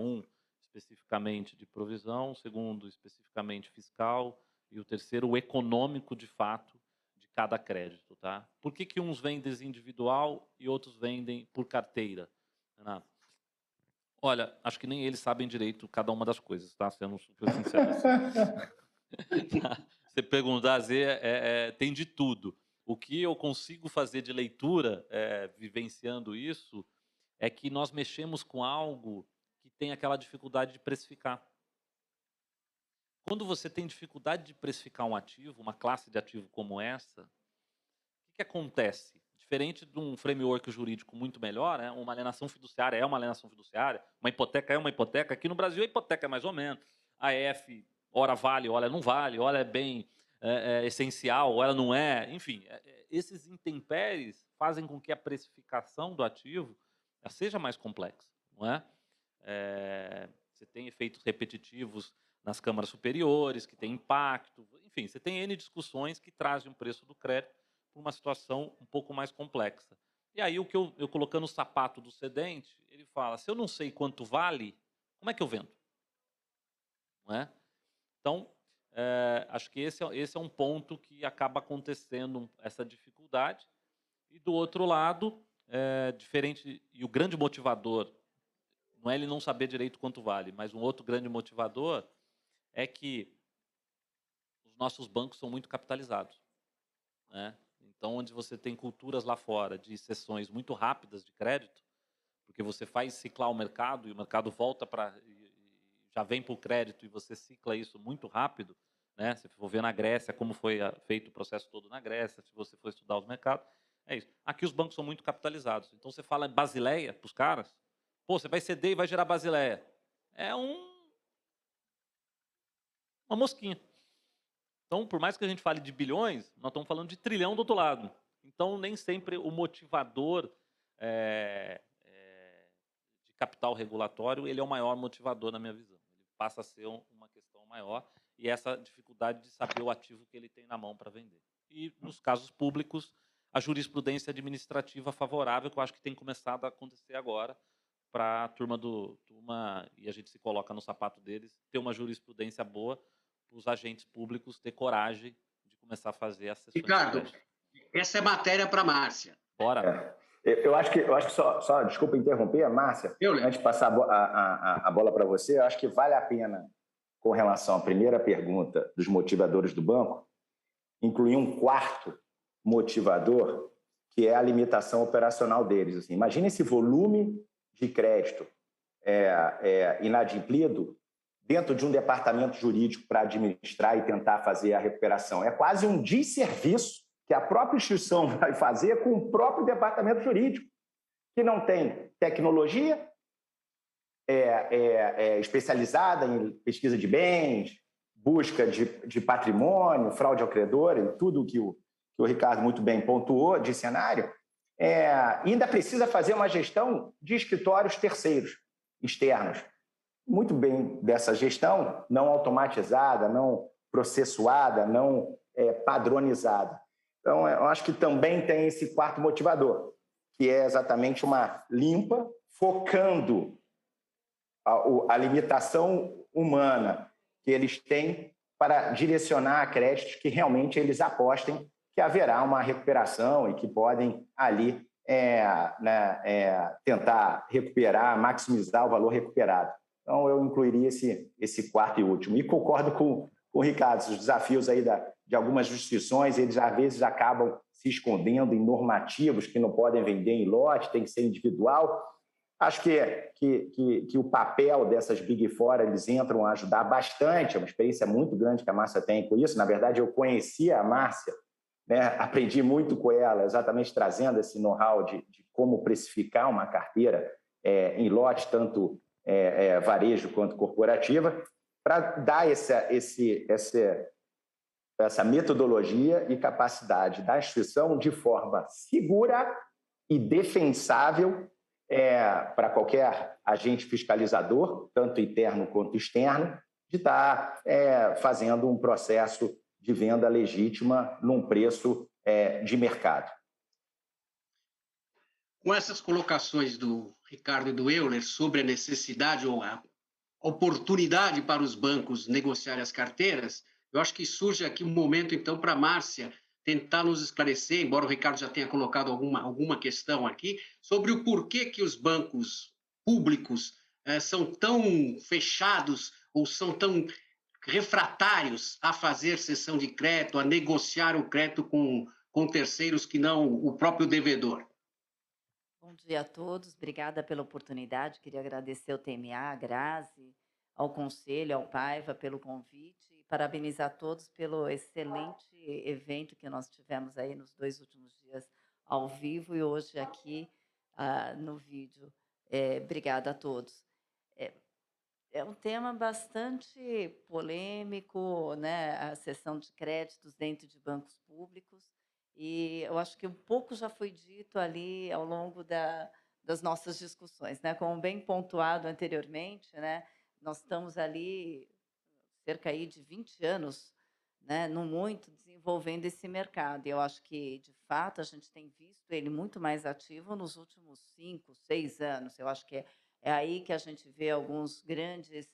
Especificamente de provisão, o segundo, especificamente fiscal, e o terceiro, o econômico, de fato, de cada crédito. Tá? Por que uns vendem individual e outros vendem por carteira, Renato? Olha, acho que nem eles sabem direito cada uma das coisas, tá? Sendo super sincero. Você perguntar, tem de tudo. O que eu consigo fazer de leitura, vivenciando isso, é que nós mexemos com algo que tem aquela dificuldade de precificar. Quando você tem dificuldade de precificar um ativo, uma classe de ativo como essa, o que acontece? Diferente de um framework jurídico muito melhor, uma alienação fiduciária é uma alienação fiduciária, uma hipoteca é uma hipoteca. Aqui no Brasil a hipoteca é mais ou menos. A F, ora vale, ora não vale, ora é bem essencial, ora não é. Enfim, esses intempéries fazem com que a precificação do ativo seja mais complexa, não é? Você tem efeitos repetitivos nas câmaras superiores, que tem impacto, enfim, você tem N discussões que trazem o preço do crédito para uma situação um pouco mais complexa. E aí, o que eu colocando o sapato do cedente, ele fala, se eu não sei quanto vale, como é que eu vendo? Não é? Então, acho que esse é um ponto que acaba acontecendo, essa dificuldade. E do outro lado, diferente, e o grande motivador, não é ele não saber direito quanto vale, mas um outro grande motivador é que os nossos bancos são muito capitalizados. Né? Então, onde você tem culturas lá fora de cessões muito rápidas de crédito, porque você faz ciclar o mercado e o mercado volta já vem para o crédito e você cicla isso muito rápido, né? Se for ver na Grécia, como foi feito o processo todo na Grécia, se você for estudar os mercados, é isso. Aqui os bancos são muito capitalizados. Então, você fala Basileia para os caras, pô, você vai ceder e vai gerar Basileia. É uma mosquinha. Então, por mais que a gente fale de bilhões, nós estamos falando de trilhão do outro lado. Então, nem sempre o motivador de capital regulatório ele é o maior motivador, na minha visão. Ele passa a ser uma questão maior e essa dificuldade de saber o ativo que ele tem na mão para vender. E, nos casos públicos, a jurisprudência administrativa favorável, que eu acho que tem começado a acontecer agora, para a turma, e a gente se coloca no sapato deles, ter uma jurisprudência boa, os agentes públicos ter coragem de começar a fazer as sessões de Ricardo, crédito. essa é matéria para a Márcia. Bora. Eu acho que só desculpa interromper, Márcia, Euler. antes de passar a bola para você, eu acho que vale a pena, com relação à primeira pergunta dos motivadores do banco, incluir um quarto motivador, que é a limitação operacional deles. Assim, imagina esse volume de crédito inadimplido dentro de um departamento jurídico para administrar e tentar fazer a recuperação. É quase um desserviço que a própria instituição vai fazer com o próprio departamento jurídico, que não tem tecnologia especializada em pesquisa de bens, busca de patrimônio, fraude ao credor, e tudo que o Ricardo muito bem pontuou de cenário, ainda precisa fazer uma gestão de escritórios terceiros, externos. Muito bem dessa gestão, não automatizada, não processuada, não padronizada. Então, eu acho que também tem esse quarto motivador, que é exatamente uma limpa, focando a limitação humana que eles têm para direcionar a créditos que realmente eles apostem que haverá uma recuperação e que podem ali tentar recuperar, maximizar o valor recuperado. Então, eu incluiria esse quarto e último. E concordo com o Ricardo, os desafios aí de algumas jurisdições, eles às vezes acabam se escondendo em normativos que não podem vender em lote, tem que ser individual. Acho que o papel dessas Big Four, eles entram a ajudar bastante, é uma experiência muito grande que a Márcia tem com isso. Na verdade, eu conhecia a Márcia, né? Aprendi muito com ela, exatamente trazendo esse know-how de como precificar uma carteira em lote, tanto varejo quanto corporativa, para dar essa metodologia e capacidade da instituição de forma segura e defensável para qualquer agente fiscalizador, tanto interno quanto externo, de estar fazendo um processo de venda legítima num preço de mercado. Com essas colocações do Ricardo e do Euler sobre a necessidade ou a oportunidade para os bancos negociarem as carteiras, eu acho que surge aqui um momento, então, para a Márcia tentar nos esclarecer, embora o Ricardo já tenha colocado alguma questão aqui, sobre o porquê que os bancos públicos são tão fechados ou são tão refratários a fazer cessão de crédito, a negociar o crédito com terceiros que não o próprio devedor. Bom dia a todos, obrigada pela oportunidade. Queria agradecer ao TMA, à Grazi, ao Conselho, ao Paiva pelo convite e parabenizar todos pelo excelente evento que nós tivemos aí nos 2 últimos dias ao vivo e hoje aqui no vídeo. Obrigada a todos. É um tema bastante polêmico, né? A cessão de créditos dentro de bancos públicos. E eu acho que um pouco já foi dito ali ao longo das nossas discussões, né? Como bem pontuado anteriormente, né? Nós estamos ali cerca aí de 20 anos, né? No muito desenvolvendo esse mercado. E eu acho que, de fato, a gente tem visto ele muito mais ativo nos últimos 5, 6 anos. Eu acho que é aí que a gente vê alguns grandes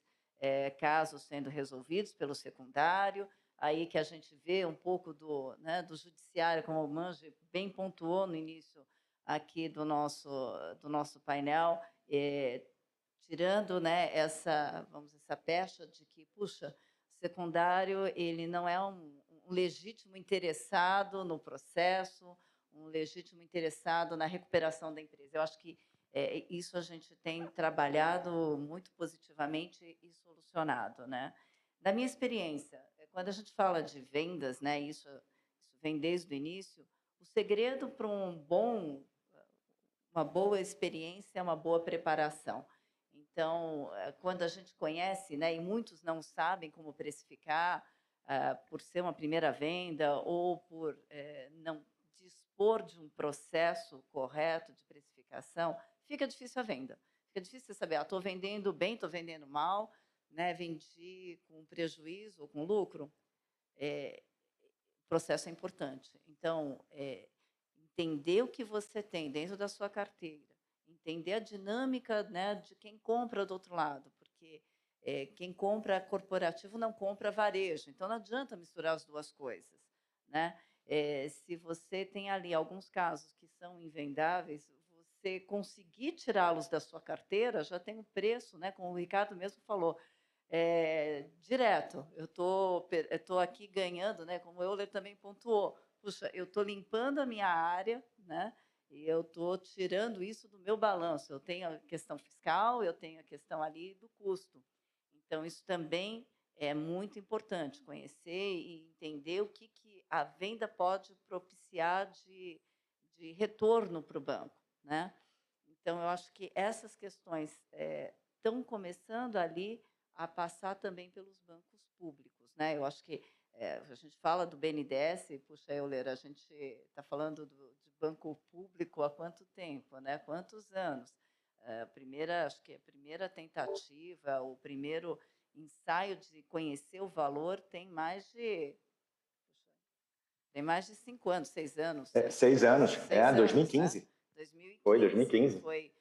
casos sendo resolvidos pelo secundário, aí que a gente vê um pouco do judiciário, como o Mangi bem pontuou no início aqui do nosso painel, tirando, né, essa pecha de que, puxa, o secundário ele não é um legítimo interessado no processo, um legítimo interessado na recuperação da empresa. Eu acho que isso a gente tem trabalhado muito positivamente e solucionado, né? Da minha experiência, quando a gente fala de vendas, né, isso vem desde o início, o segredo para uma boa experiência é uma boa preparação. Então, quando a gente conhece, né, e muitos não sabem como precificar, por ser uma primeira venda ou por não dispor de um processo correto de precificação, fica difícil a venda. Fica difícil você saber, estou vendendo bem, estou vendendo mal, né, vendi com prejuízo ou com lucro. O processo é importante. Então, entender o que você tem dentro da sua carteira, entender a dinâmica, né, de quem compra do outro lado, porque quem compra corporativo não compra varejo. Então, não adianta misturar as duas coisas, né? Se você tem ali alguns casos que são invendáveis, você conseguir tirá-los da sua carteira já tem um preço, né? Como o Ricardo mesmo falou, direto. Eu tô aqui ganhando, né? Como o Euler também pontuou. Puxa, eu estou limpando a minha área, né? E eu estou tirando isso do meu balanço. Eu tenho a questão fiscal, eu tenho a questão ali do custo. Então, isso também é muito importante, conhecer e entender o que a venda pode propiciar de retorno para o banco, né? Então, eu acho que essas questões estão começando ali a passar também pelos bancos públicos, né? Eu acho que a gente fala do BNDES, puxa, Euler, a gente está falando de banco público há quanto tempo, né? Quantos anos? Acho que a primeira tentativa, o primeiro ensaio de conhecer o valor tem mais de 5 anos, 6 anos. 6 anos, 2015. Né? 2015. Foi 2015. Foi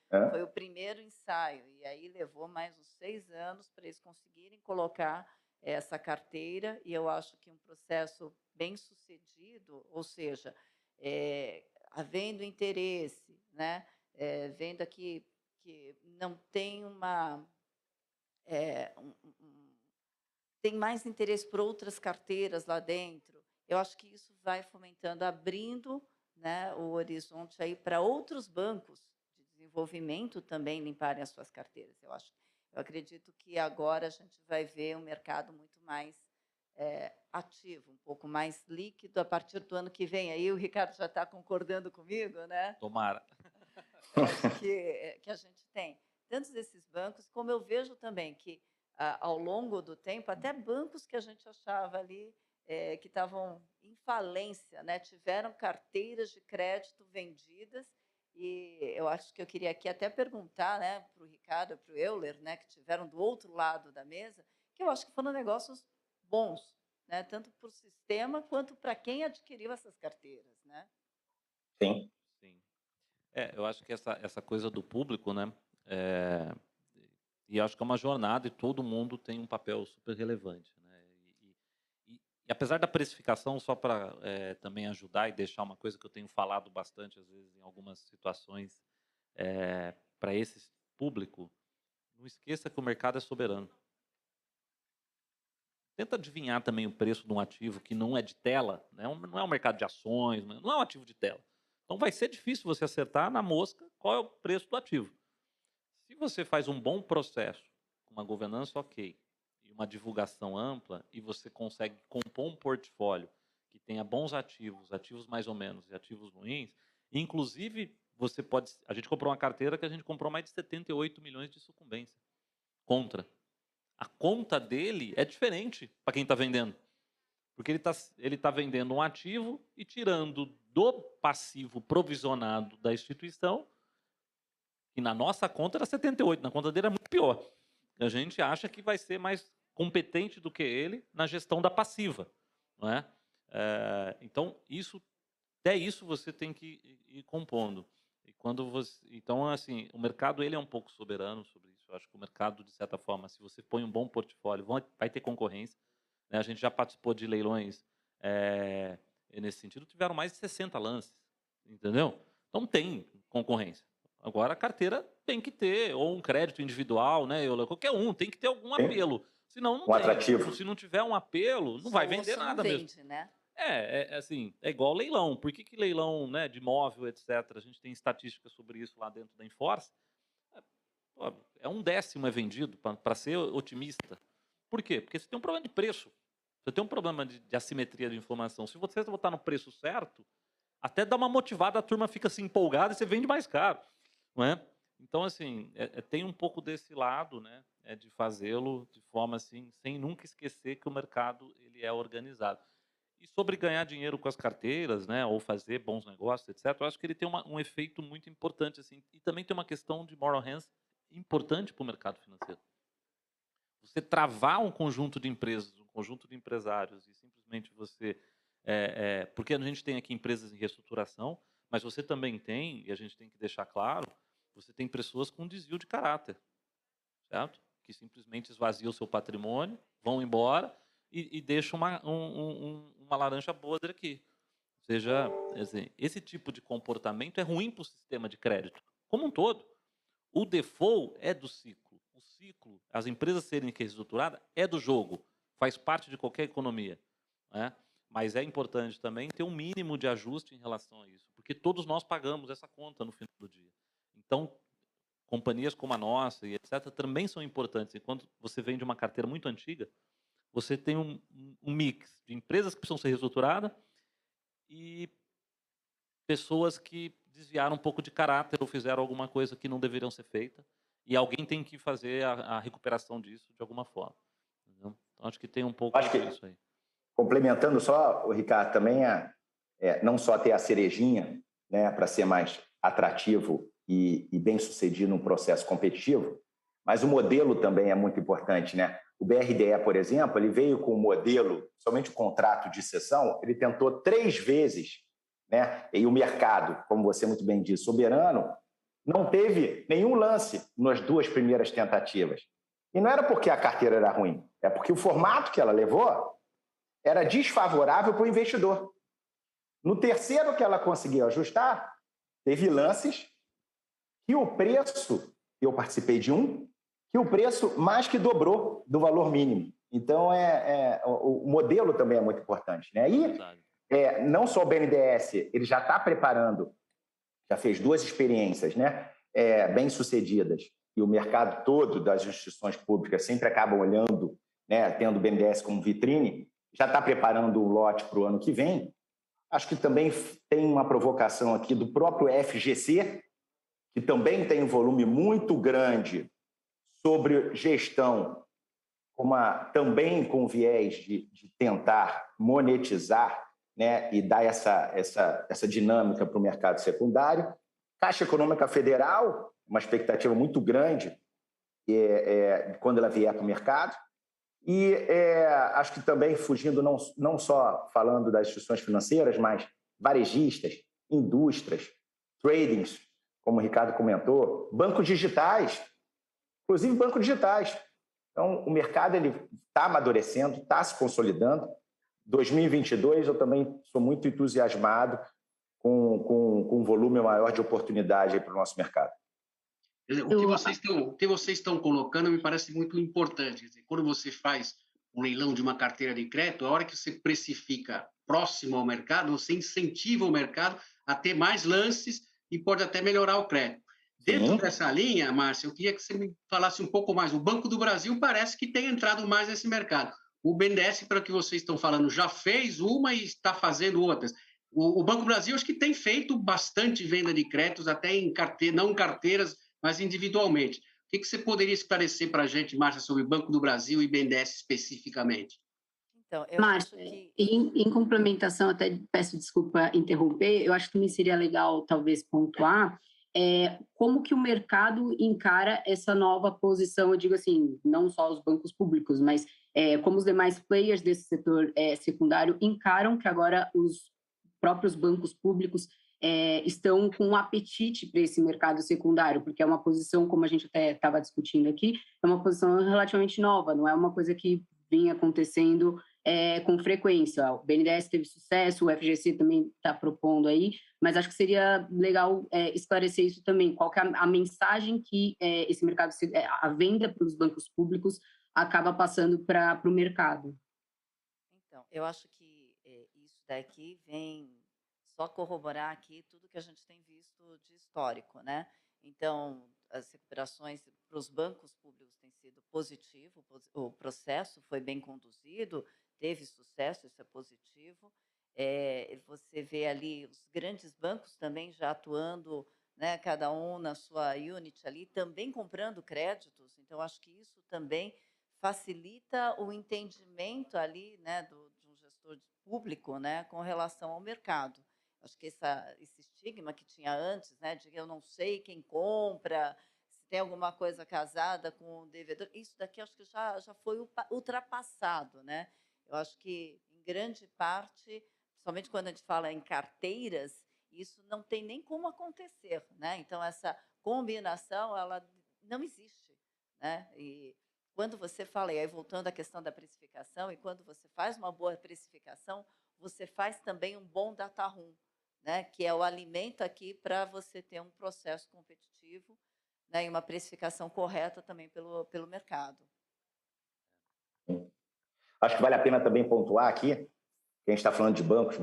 o primeiro ensaio, e aí levou mais uns 6 anos para eles conseguirem colocar essa carteira, e eu acho que um processo bem sucedido, ou seja, havendo interesse, né, vendo aqui que não tem tem mais interesse por outras carteiras lá dentro, eu acho que isso vai fomentando, abrindo, né, o horizonte aí para outros bancos de desenvolvimento também limparem as suas carteiras. Eu acredito que agora a gente vai ver um mercado muito mais ativo, um pouco mais líquido a partir do ano que vem. Aí o Ricardo já está concordando comigo, né? Tomara. Acho que a gente tem tantos desses bancos, como eu vejo também que, ao longo do tempo, até bancos que a gente achava ali que estavam em falência, né, tiveram carteiras de crédito vendidas, e eu acho que eu queria aqui até perguntar, né, para o Ricardo, para o Euler, né, que tiveram do outro lado da mesa, que eu acho que foram negócios bons, né, tanto para o sistema quanto para quem adquiriu essas carteiras, né? Sim. Sim. Eu acho que essa coisa do público, né? E acho que é uma jornada e todo mundo tem um papel super relevante, né? E apesar da precificação, só para também ajudar e deixar uma coisa que eu tenho falado bastante, às vezes, em algumas situações, para esse público, não esqueça que o mercado é soberano. Tenta adivinhar também o preço de um ativo que não é de tela, né? Não é um mercado de ações, não é um ativo de tela. Então vai ser difícil você acertar na mosca qual é o preço do ativo. Se você faz um bom processo, com uma governança ok, e uma divulgação ampla, e você consegue compor um portfólio que tenha bons ativos, ativos mais ou menos e ativos ruins, inclusive você pode... A gente comprou uma carteira que a gente comprou mais de 78 milhões de sucumbência contra. A conta dele é diferente para quem está vendendo. Porque ele tá vendendo um ativo e tirando do passivo provisionado da instituição, que na nossa conta era 78, na conta dele é muito pior. A gente acha que vai ser mais competente do que ele na gestão da passiva, não é? Então, até isso você tem que ir compondo. E quando então, assim, o mercado ele é um pouco soberano sobre isso. Eu acho que o mercado, de certa forma, se você põe um bom portfólio, vai ter concorrência, né? A gente já participou de leilões nesse sentido, tiveram mais de 60 lances, entendeu? Então tem concorrência. Agora a carteira tem que ter, ou um crédito individual, né? Qualquer um, tem que ter algum apelo. Senão não tem. Atrativo. Se não tiver um apelo, não vai vender nada não mesmo. Vende, né? Assim, é igual leilão. Por que leilão, né, de imóvel, etc., a gente tem estatísticas sobre isso lá dentro da Enforce? 1/10 é vendido, para ser otimista. Por quê? Porque você tem um problema de preço. Você tem um problema de assimetria de informação. Se você botar no preço certo, até dá uma motivada, a turma fica assim empolgada e você vende mais caro, não é? Então, assim, tem um pouco desse lado, né, de fazê-lo de forma assim, sem nunca esquecer que o mercado ele é organizado. E sobre ganhar dinheiro com as carteiras, né, ou fazer bons negócios, etc., eu acho que ele tem um efeito muito importante, assim, e também tem uma questão de moral hands importante para o mercado financeiro. Você travar um conjunto de empresas, um conjunto de empresários, e simplesmente você... porque a gente tem aqui empresas em reestruturação, mas você também tem, e a gente tem que deixar claro, você tem pessoas com desvio de caráter, certo? que simplesmente esvaziam o seu patrimônio, vão embora e deixam uma laranja podre aqui. Ou seja, assim, esse tipo de comportamento é ruim para o sistema de crédito, como um todo. O default é do ciclo. O ciclo, as empresas serem reestruturadas, é do jogo. Faz parte de qualquer economia, né? Mas é importante também ter um mínimo de ajuste em relação a isso, porque todos nós pagamos essa conta no final do dia. Então, companhias como a nossa e etc. também são importantes. Enquanto você vem de uma carteira muito antiga, você tem um mix de empresas que precisam ser reestruturadas e pessoas que desviaram um pouco de caráter ou fizeram alguma coisa que não deveriam ser feita, e alguém tem que fazer a recuperação disso de alguma forma. Entendeu? Então, acho que tem um pouco Acho que, disso aí. complementando só, o Ricardo, também não só ter a cerejinha, né, para ser mais atrativo e bem sucedido num processo competitivo, mas o modelo também é muito importante, né? O BRDE, por exemplo, ele veio com o modelo, somente o contrato de cessão, ele tentou 3 vezes, né? E o mercado, como você muito bem disse, soberano, não teve nenhum lance nas 2 primeiras tentativas. E não era porque a carteira era ruim, é porque o formato que ela levou era desfavorável para o investidor. No terceiro que ela conseguiu ajustar, teve lances que o preço, eu participei de um, que o preço mais que dobrou do valor mínimo. Então, o modelo também é muito importante, né? E não só o BNDES, ele já está preparando, já fez 2 experiências, né, bem-sucedidas, e o mercado todo das instituições públicas sempre acaba olhando, né, tendo o BNDES como vitrine, já está preparando o lote para o ano que vem. Acho que também tem uma provocação aqui do próprio FGC, que também tem um volume muito grande sobre gestão, também com viés de tentar monetizar, né, e dar essa dinâmica para o mercado secundário. Caixa Econômica Federal, uma expectativa muito grande quando ela vier para o mercado. E acho que também fugindo, não só falando das instituições financeiras, mas varejistas, indústrias, tradings, como o Ricardo comentou, bancos digitais, inclusive bancos digitais. Então, o mercado está amadurecendo, está se consolidando. 2022, eu também sou muito entusiasmado com um volume maior de oportunidade para o nosso mercado. O que vocês estão colocando me parece muito importante. Quer dizer, quando você faz um leilão de uma carteira de crédito, a hora que você precifica próximo ao mercado, você incentiva o mercado a ter mais lances e pode até melhorar o crédito. Dentro dessa linha, Márcia, eu queria que você me falasse um pouco mais. O Banco do Brasil parece que tem entrado mais nesse mercado. O BNDES, pelo que vocês estão falando, já fez uma e está fazendo outras. O Banco do Brasil, acho que tem feito bastante venda de créditos, até não em carteiras, mas individualmente. O que você poderia esclarecer para a gente, Márcia, sobre o Banco do Brasil e BNDES especificamente? Então, eu Márcia, acho que... em complementação, até peço desculpa interromper, eu acho que também seria legal, talvez, pontuar como que o mercado encara essa nova posição, eu digo assim, não só os bancos públicos, mas como os demais players desse setor secundário encaram que agora os próprios bancos públicos estão com um apetite para esse mercado secundário, porque é uma posição, como a gente até estava discutindo aqui, é uma posição relativamente nova, não é uma coisa que vinha acontecendo com frequência. O BNDES teve sucesso, o FGC também está propondo aí, mas acho que seria legal esclarecer isso também, qual que é a mensagem que esse mercado, a venda para os bancos públicos acaba passando para o mercado. Então, eu acho que isso daqui vem só corroborar aqui tudo que a gente tem visto de histórico, né? Então, as recuperações para os bancos públicos têm sido positivo, o processo foi bem conduzido, teve sucesso, isso é positivo. Você vê ali os grandes bancos também já atuando, né, cada um na sua unit ali, também comprando créditos. Então, acho que isso também facilita o entendimento ali, né, de um gestor público, né, com relação ao mercado. Acho que esse estigma que tinha antes, né, de que eu não sei quem compra, se tem alguma coisa casada com o devedor, isso daqui acho que já foi ultrapassado, né? Eu acho que, em grande parte, principalmente quando a gente fala em carteiras, isso não tem nem como acontecer, né? Então, essa combinação, ela não existe, né? E quando você fala, e aí voltando à questão da precificação, e quando você faz uma boa precificação, você faz também um bom data room, né, que é o alimento aqui para você ter um processo competitivo, né, e uma precificação correta também pelo mercado. Acho que vale a pena também pontuar aqui, que a gente está falando de bancos,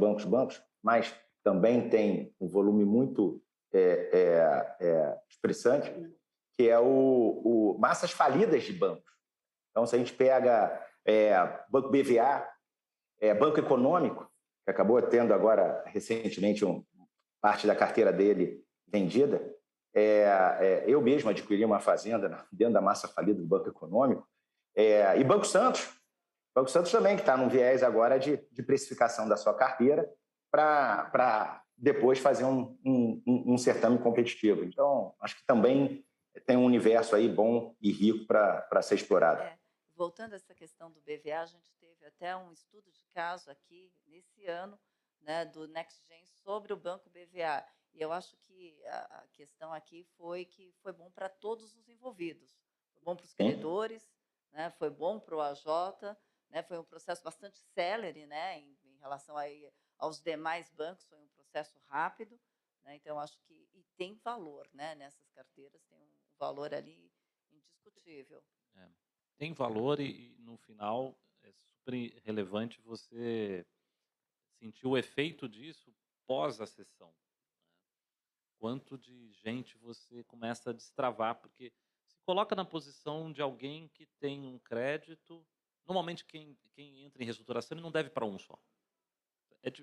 mas também tem um volume muito expressante, que é o massas falidas de bancos. Então, se a gente pega Banco BVA, Banco Econômico, que acabou tendo agora, recentemente, parte da carteira dele vendida, eu mesmo adquiri uma fazenda dentro da massa falida do Banco Econômico, e Banco Santos também, que está num viés agora de precificação da sua carteira para depois fazer um certame competitivo. Então, acho que também tem um universo aí bom e rico para ser explorado. Voltando a essa questão do BVA, a gente teve até um estudo de caso aqui, nesse ano, né, do NextGen sobre o Banco BVA. E eu acho que a questão aqui foi que foi bom para todos os envolvidos. Foi bom para os credores, né, foi bom para o AJ, né, foi um processo bastante célere, né, em relação aos demais bancos, foi um processo rápido. Né, então, eu acho que e tem valor, né, nessas carteiras, tem um valor ali indiscutível. Tem valor e no final é super relevante você sentir o efeito disso pós a sessão. Né? Quanto de gente você começa a destravar, porque se coloca na posição de alguém que tem um crédito. Normalmente quem entra em reestruturação ele não deve para um só.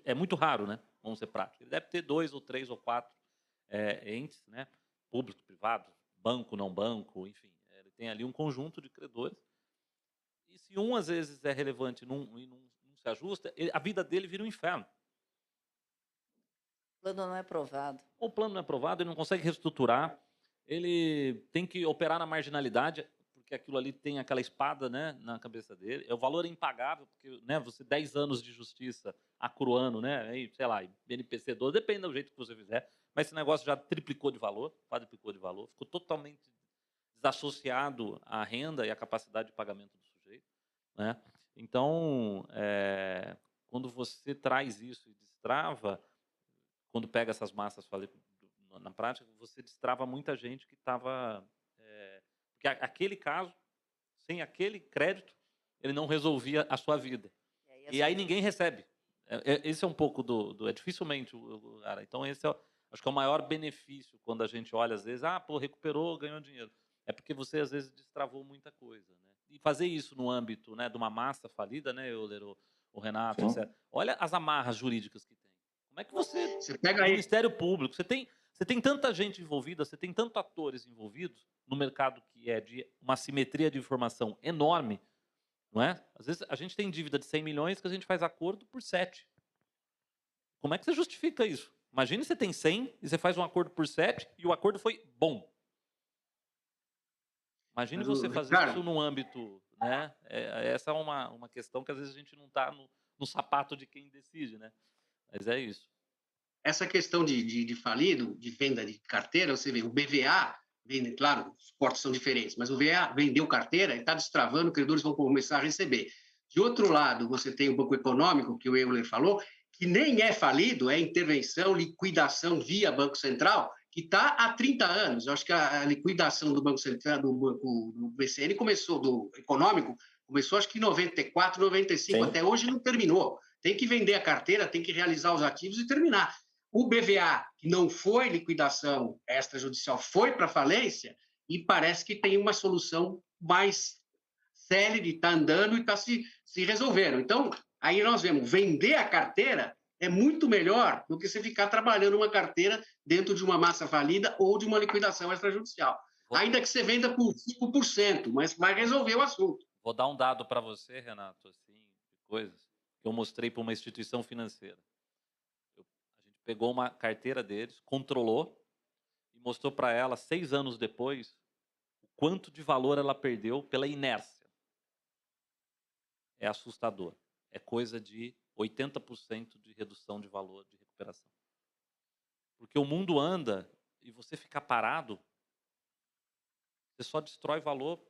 É muito raro, né? Vamos ser práticos. Ele deve ter 2 ou 3 ou 4 entes, né? Público, privado, banco, não banco, enfim. Ele tem ali um conjunto de credores. E se um, às vezes, é relevante e não se ajusta, a vida dele vira um inferno. O plano não é aprovado. O plano não é aprovado, ele não consegue reestruturar, ele tem que operar na marginalidade, porque aquilo ali tem aquela espada, né, na cabeça dele. O valor é impagável, porque, né, você 10 anos de justiça acruando, né, aí, sei lá, BNPC 12, depende do jeito que você fizer, mas esse negócio já triplicou de valor, quadruplicou de valor, ficou totalmente desassociado à renda e à capacidade de pagamento do sujeito. Né? Então, quando você traz isso e destrava, quando pega essas massas na prática, você destrava muita gente que estava... porque aquele caso, sem aquele crédito, ele não resolvia a sua vida. E aí ninguém recebe. Esse é um pouco dificilmente... Cara. Então, esse acho que é o maior benefício quando a gente olha, às vezes, recuperou, ganhou dinheiro. É porque você, às vezes, destravou muita coisa. Né? E fazer isso no âmbito, né, de uma massa falida, né, Euler, o Renato, etc. Olha as amarras jurídicas que tem. Como é que você pega aí? Ministério Público, você tem tanta gente envolvida, você tem tantos atores envolvidos no mercado que é de uma simetria de informação enorme, não é? Às vezes a gente tem dívida de 100 milhões que a gente faz acordo por 7. Como é que você justifica isso? Imagine você tem 100 e você faz um acordo por 7 e o acordo foi bom. Imagine você fazer isso no âmbito, né? Essa é uma questão que às vezes a gente não está no sapato de quem decide, né? Mas é isso. Essa questão de falido, de venda de carteira, você vê, o BVA, vende, claro, os portos são diferentes, mas o BVA vendeu carteira e está destravando, credores vão começar a receber. De outro lado, você tem o Banco Econômico, que o Euler falou, que nem é falido, é intervenção, liquidação via Banco Central, que está há 30 anos. Eu acho que a liquidação do Banco Central, do BCN começou, do Econômico, começou acho que em 94, 95, até hoje não terminou. Tem que vender a carteira, tem que realizar os ativos e terminar. O BVA, que não foi liquidação extrajudicial, foi para falência e parece que tem uma solução mais célere, está andando e está se resolvendo. Então, aí nós vemos, vender a carteira é muito melhor do que você ficar trabalhando uma carteira dentro de uma massa falida ou de uma liquidação extrajudicial. Ainda que você venda por 5%, mas vai resolver o assunto. Vou dar um dado para você, Renato, assim, de coisas que eu mostrei para uma instituição financeira. A gente pegou uma carteira deles, controlou e mostrou para ela, 6 anos depois, o quanto de valor ela perdeu pela inércia. É assustador. É coisa de 80% de redução de valor de recuperação. Porque o mundo anda e você ficar parado, você só destrói valor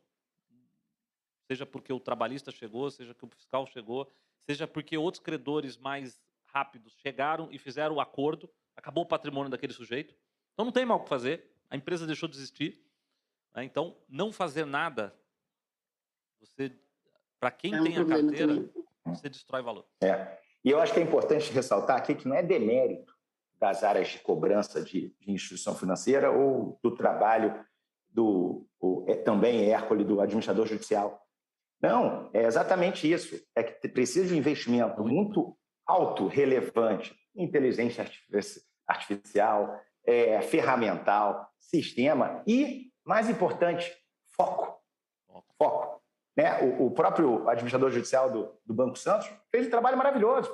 seja porque o trabalhista chegou, seja que o fiscal chegou, seja porque outros credores mais rápidos chegaram e fizeram o acordo, acabou o patrimônio daquele sujeito. Então não tem mal o que fazer, a empresa deixou de existir. Né? Então, não fazer nada, para quem É um tem a problema carteira, também. você destrói valor. E eu acho que é importante ressaltar aqui que não é demérito das áreas de cobrança de instituição financeira ou do trabalho também Hércules, do administrador judicial. Não, é exatamente isso. É que precisa de um investimento muito alto, relevante, inteligência artificial, ferramental, sistema e, mais importante, foco. Foco. Né? O próprio administrador judicial do Banco Santos fez um trabalho maravilhoso.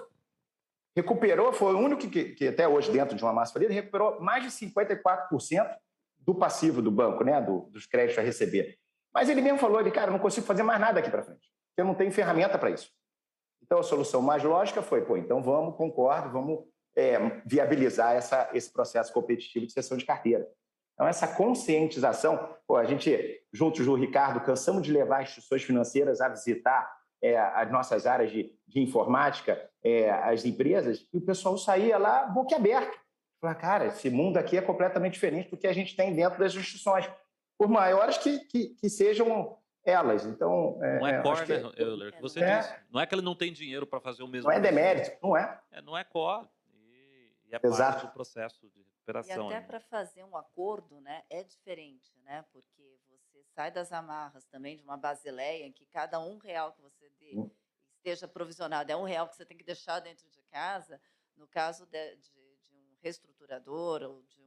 Recuperou, foi o único que até hoje, dentro de uma massa falida, recuperou mais de 54% do passivo do banco, né? Dos créditos a receber. Mas ele mesmo falou, cara, eu não consigo fazer mais nada aqui para frente. Eu não tenho ferramenta para isso. Então, a solução mais lógica foi, então vamos viabilizar esse processo competitivo de cessão de carteira. Então, essa conscientização, a gente, juntos do Ricardo, cansamos de levar instituições financeiras a visitar as nossas áreas de informática, as empresas, e o pessoal saía lá boquiaberto. Falava, cara, esse mundo aqui é completamente diferente do que a gente tem dentro das instituições, por maiores que sejam elas. Então, não é core, né, Euler, que você disse. Não é que ele não tem dinheiro para fazer o mesmo. Não é demérito, não é. Não é core. E é Exato. parte do processo de recuperação. E até para fazer um acordo, né, é diferente, né? Porque você sai das amarras também de uma basileia em que cada R$1 que você dê esteja provisionado, é R$1 que você tem que deixar dentro de casa. No caso de um reestruturador ou de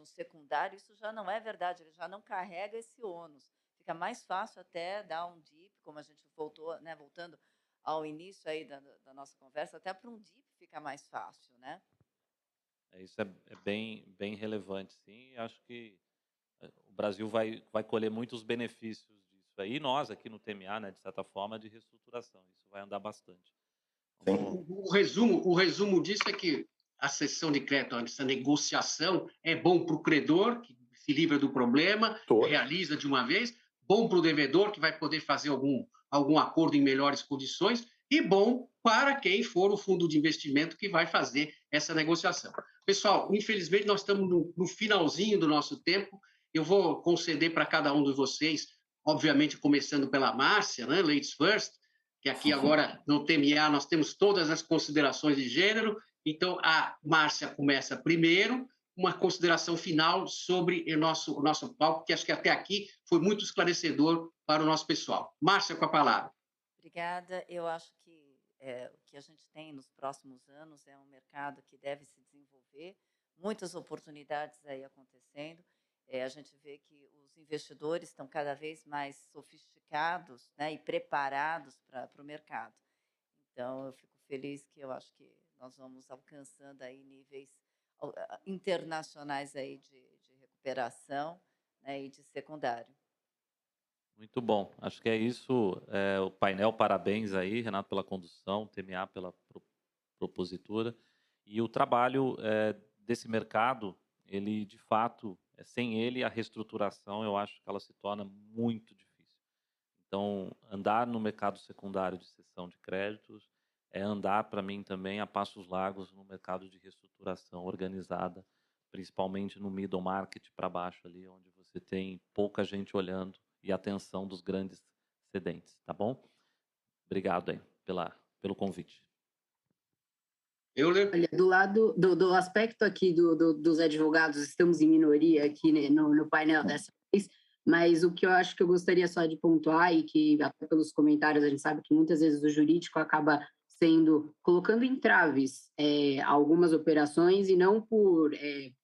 um secundário, isso já não é verdade, ele já não carrega esse ônus. Fica mais fácil até dar um DIP, como a gente voltou, né, voltando ao início aí da nossa conversa, até para um DIP fica mais fácil, né? Isso é bem relevante, sim. Acho que o Brasil vai colher muitos benefícios disso aí. E nós aqui no TMA, né, de certa forma, de reestruturação. Isso vai andar bastante. O resumo disso é que a cessão de crédito, essa negociação, é bom para o credor, que se livra do problema, realiza de uma vez, bom para o devedor, que vai poder fazer algum acordo em melhores condições, e bom para quem for o fundo de investimento que vai fazer essa negociação. Pessoal, infelizmente, nós estamos no finalzinho do nosso tempo. Eu vou conceder para cada um de vocês, obviamente, começando pela Márcia, né? Ladies first, que aqui agora no TMA nós temos todas as considerações de gênero. Então, a Márcia começa primeiro, uma consideração final sobre o nosso palco, que acho que até aqui foi muito esclarecedor para o nosso pessoal. Márcia, com a palavra. Obrigada. Eu acho que o que a gente tem nos próximos anos é um mercado que deve se desenvolver, muitas oportunidades aí acontecendo. A gente vê que os investidores estão cada vez mais sofisticados, né, e preparados para o mercado. Então, eu fico feliz que eu acho que nós vamos alcançando aí níveis internacionais aí de recuperação, né, e de secundário. Muito bom. Acho que é isso. O painel, parabéns aí, Renato, pela condução, TMA pela propositura. E o trabalho desse mercado, ele, de fato, sem ele, a reestruturação, eu acho que ela se torna muito difícil. Então, andar no mercado secundário de cessão de créditos é andar, para mim, também a passos largos no mercado de reestruturação organizada, principalmente no middle market para baixo ali, onde você tem pouca gente olhando e atenção dos grandes cedentes, tá bom? Obrigado aí pelo convite. Euler? Olha, do lado do aspecto aqui dos advogados, estamos em minoria aqui, né, no painel dessa vez, mas o que eu acho que eu gostaria só de pontuar, e que até pelos comentários a gente sabe que muitas vezes o jurídico acaba colocando entraves algumas operações, e não por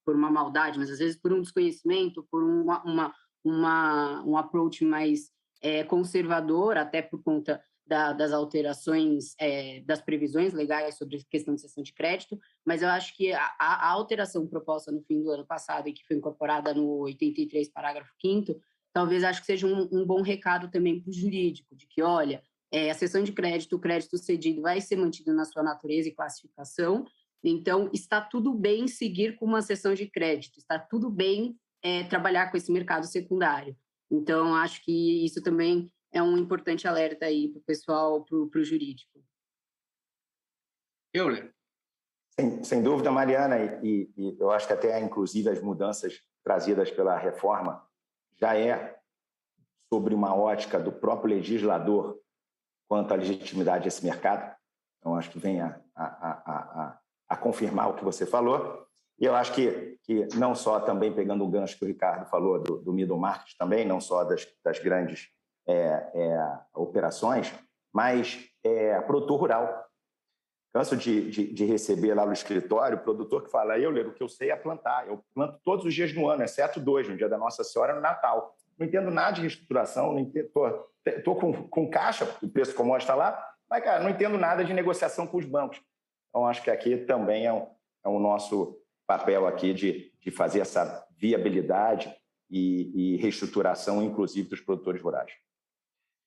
uma maldade, mas às vezes por um desconhecimento, por um approach mais conservador, até por conta das alterações das previsões legais sobre a questão de cessão de crédito, mas eu acho que a alteração proposta no fim do ano passado e que foi incorporada no 83, parágrafo 5º, talvez acho que seja um bom recado também para o jurídico, de que, olha, a cessão de crédito, o crédito cedido vai ser mantido na sua natureza e classificação, então está tudo bem seguir com uma cessão de crédito, está tudo bem trabalhar com esse mercado secundário. Então, acho que isso também é um importante alerta aí para o pessoal, para o jurídico. Euler. Sem dúvida, Mariana, e eu acho que até, inclusive, as mudanças trazidas pela reforma já é sobre uma ótica do próprio legislador quanto à legitimidade desse mercado. Então, acho que vem a confirmar o que você falou. E eu acho que não só também pegando o gancho que o Ricardo falou do middle market também, não só das grandes operações, mas produtor rural. Canso de receber lá no escritório o produtor que fala: Euler, o que eu sei é plantar. Eu planto todos os dias do ano, exceto 2, no dia da Nossa Senhora, no Natal. Não entendo nada de reestruturação, estou com caixa, o preço commodity está lá, mas, cara, não entendo nada de negociação com os bancos. Então, acho que aqui também é o nosso papel aqui de fazer essa viabilidade e reestruturação, inclusive, dos produtores rurais.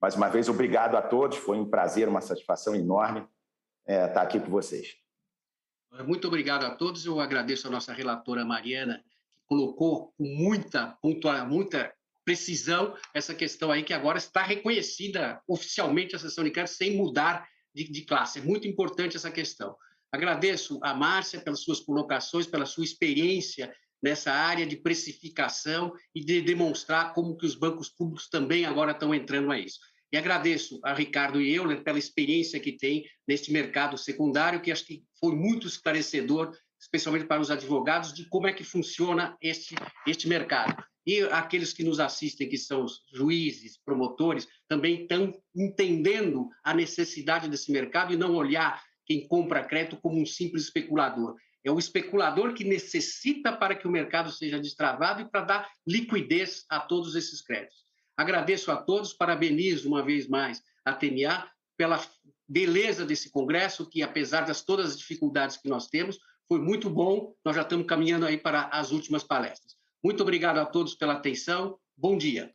Mais uma vez, obrigado a todos. Foi um prazer, uma satisfação enorme estar aqui com vocês. Muito obrigado a todos. Eu agradeço a nossa relatora Mariana, que colocou com muita precisão essa questão aí, que agora está reconhecida oficialmente a cessão de crédito sem mudar de classe. É muito importante essa questão. Agradeço a Márcia pelas suas colocações, pela sua experiência nessa área de precificação e de demonstrar como que os bancos públicos também agora estão entrando a isso. E agradeço a Ricardo e Euler pela experiência que tem neste mercado secundário, que acho que foi muito esclarecedor, especialmente para os advogados, de como é que funciona este mercado. E aqueles que nos assistem, que são os juízes, promotores, também estão entendendo a necessidade desse mercado e não olhar quem compra crédito como um simples especulador. É o especulador que necessita para que o mercado seja destravado e para dar liquidez a todos esses créditos. Agradeço a todos, parabenizo uma vez mais a TMA pela beleza desse congresso, que apesar de todas as dificuldades que nós temos, foi muito bom. Nós já estamos caminhando aí para as últimas palestras. Muito obrigado a todos pela atenção. Bom dia.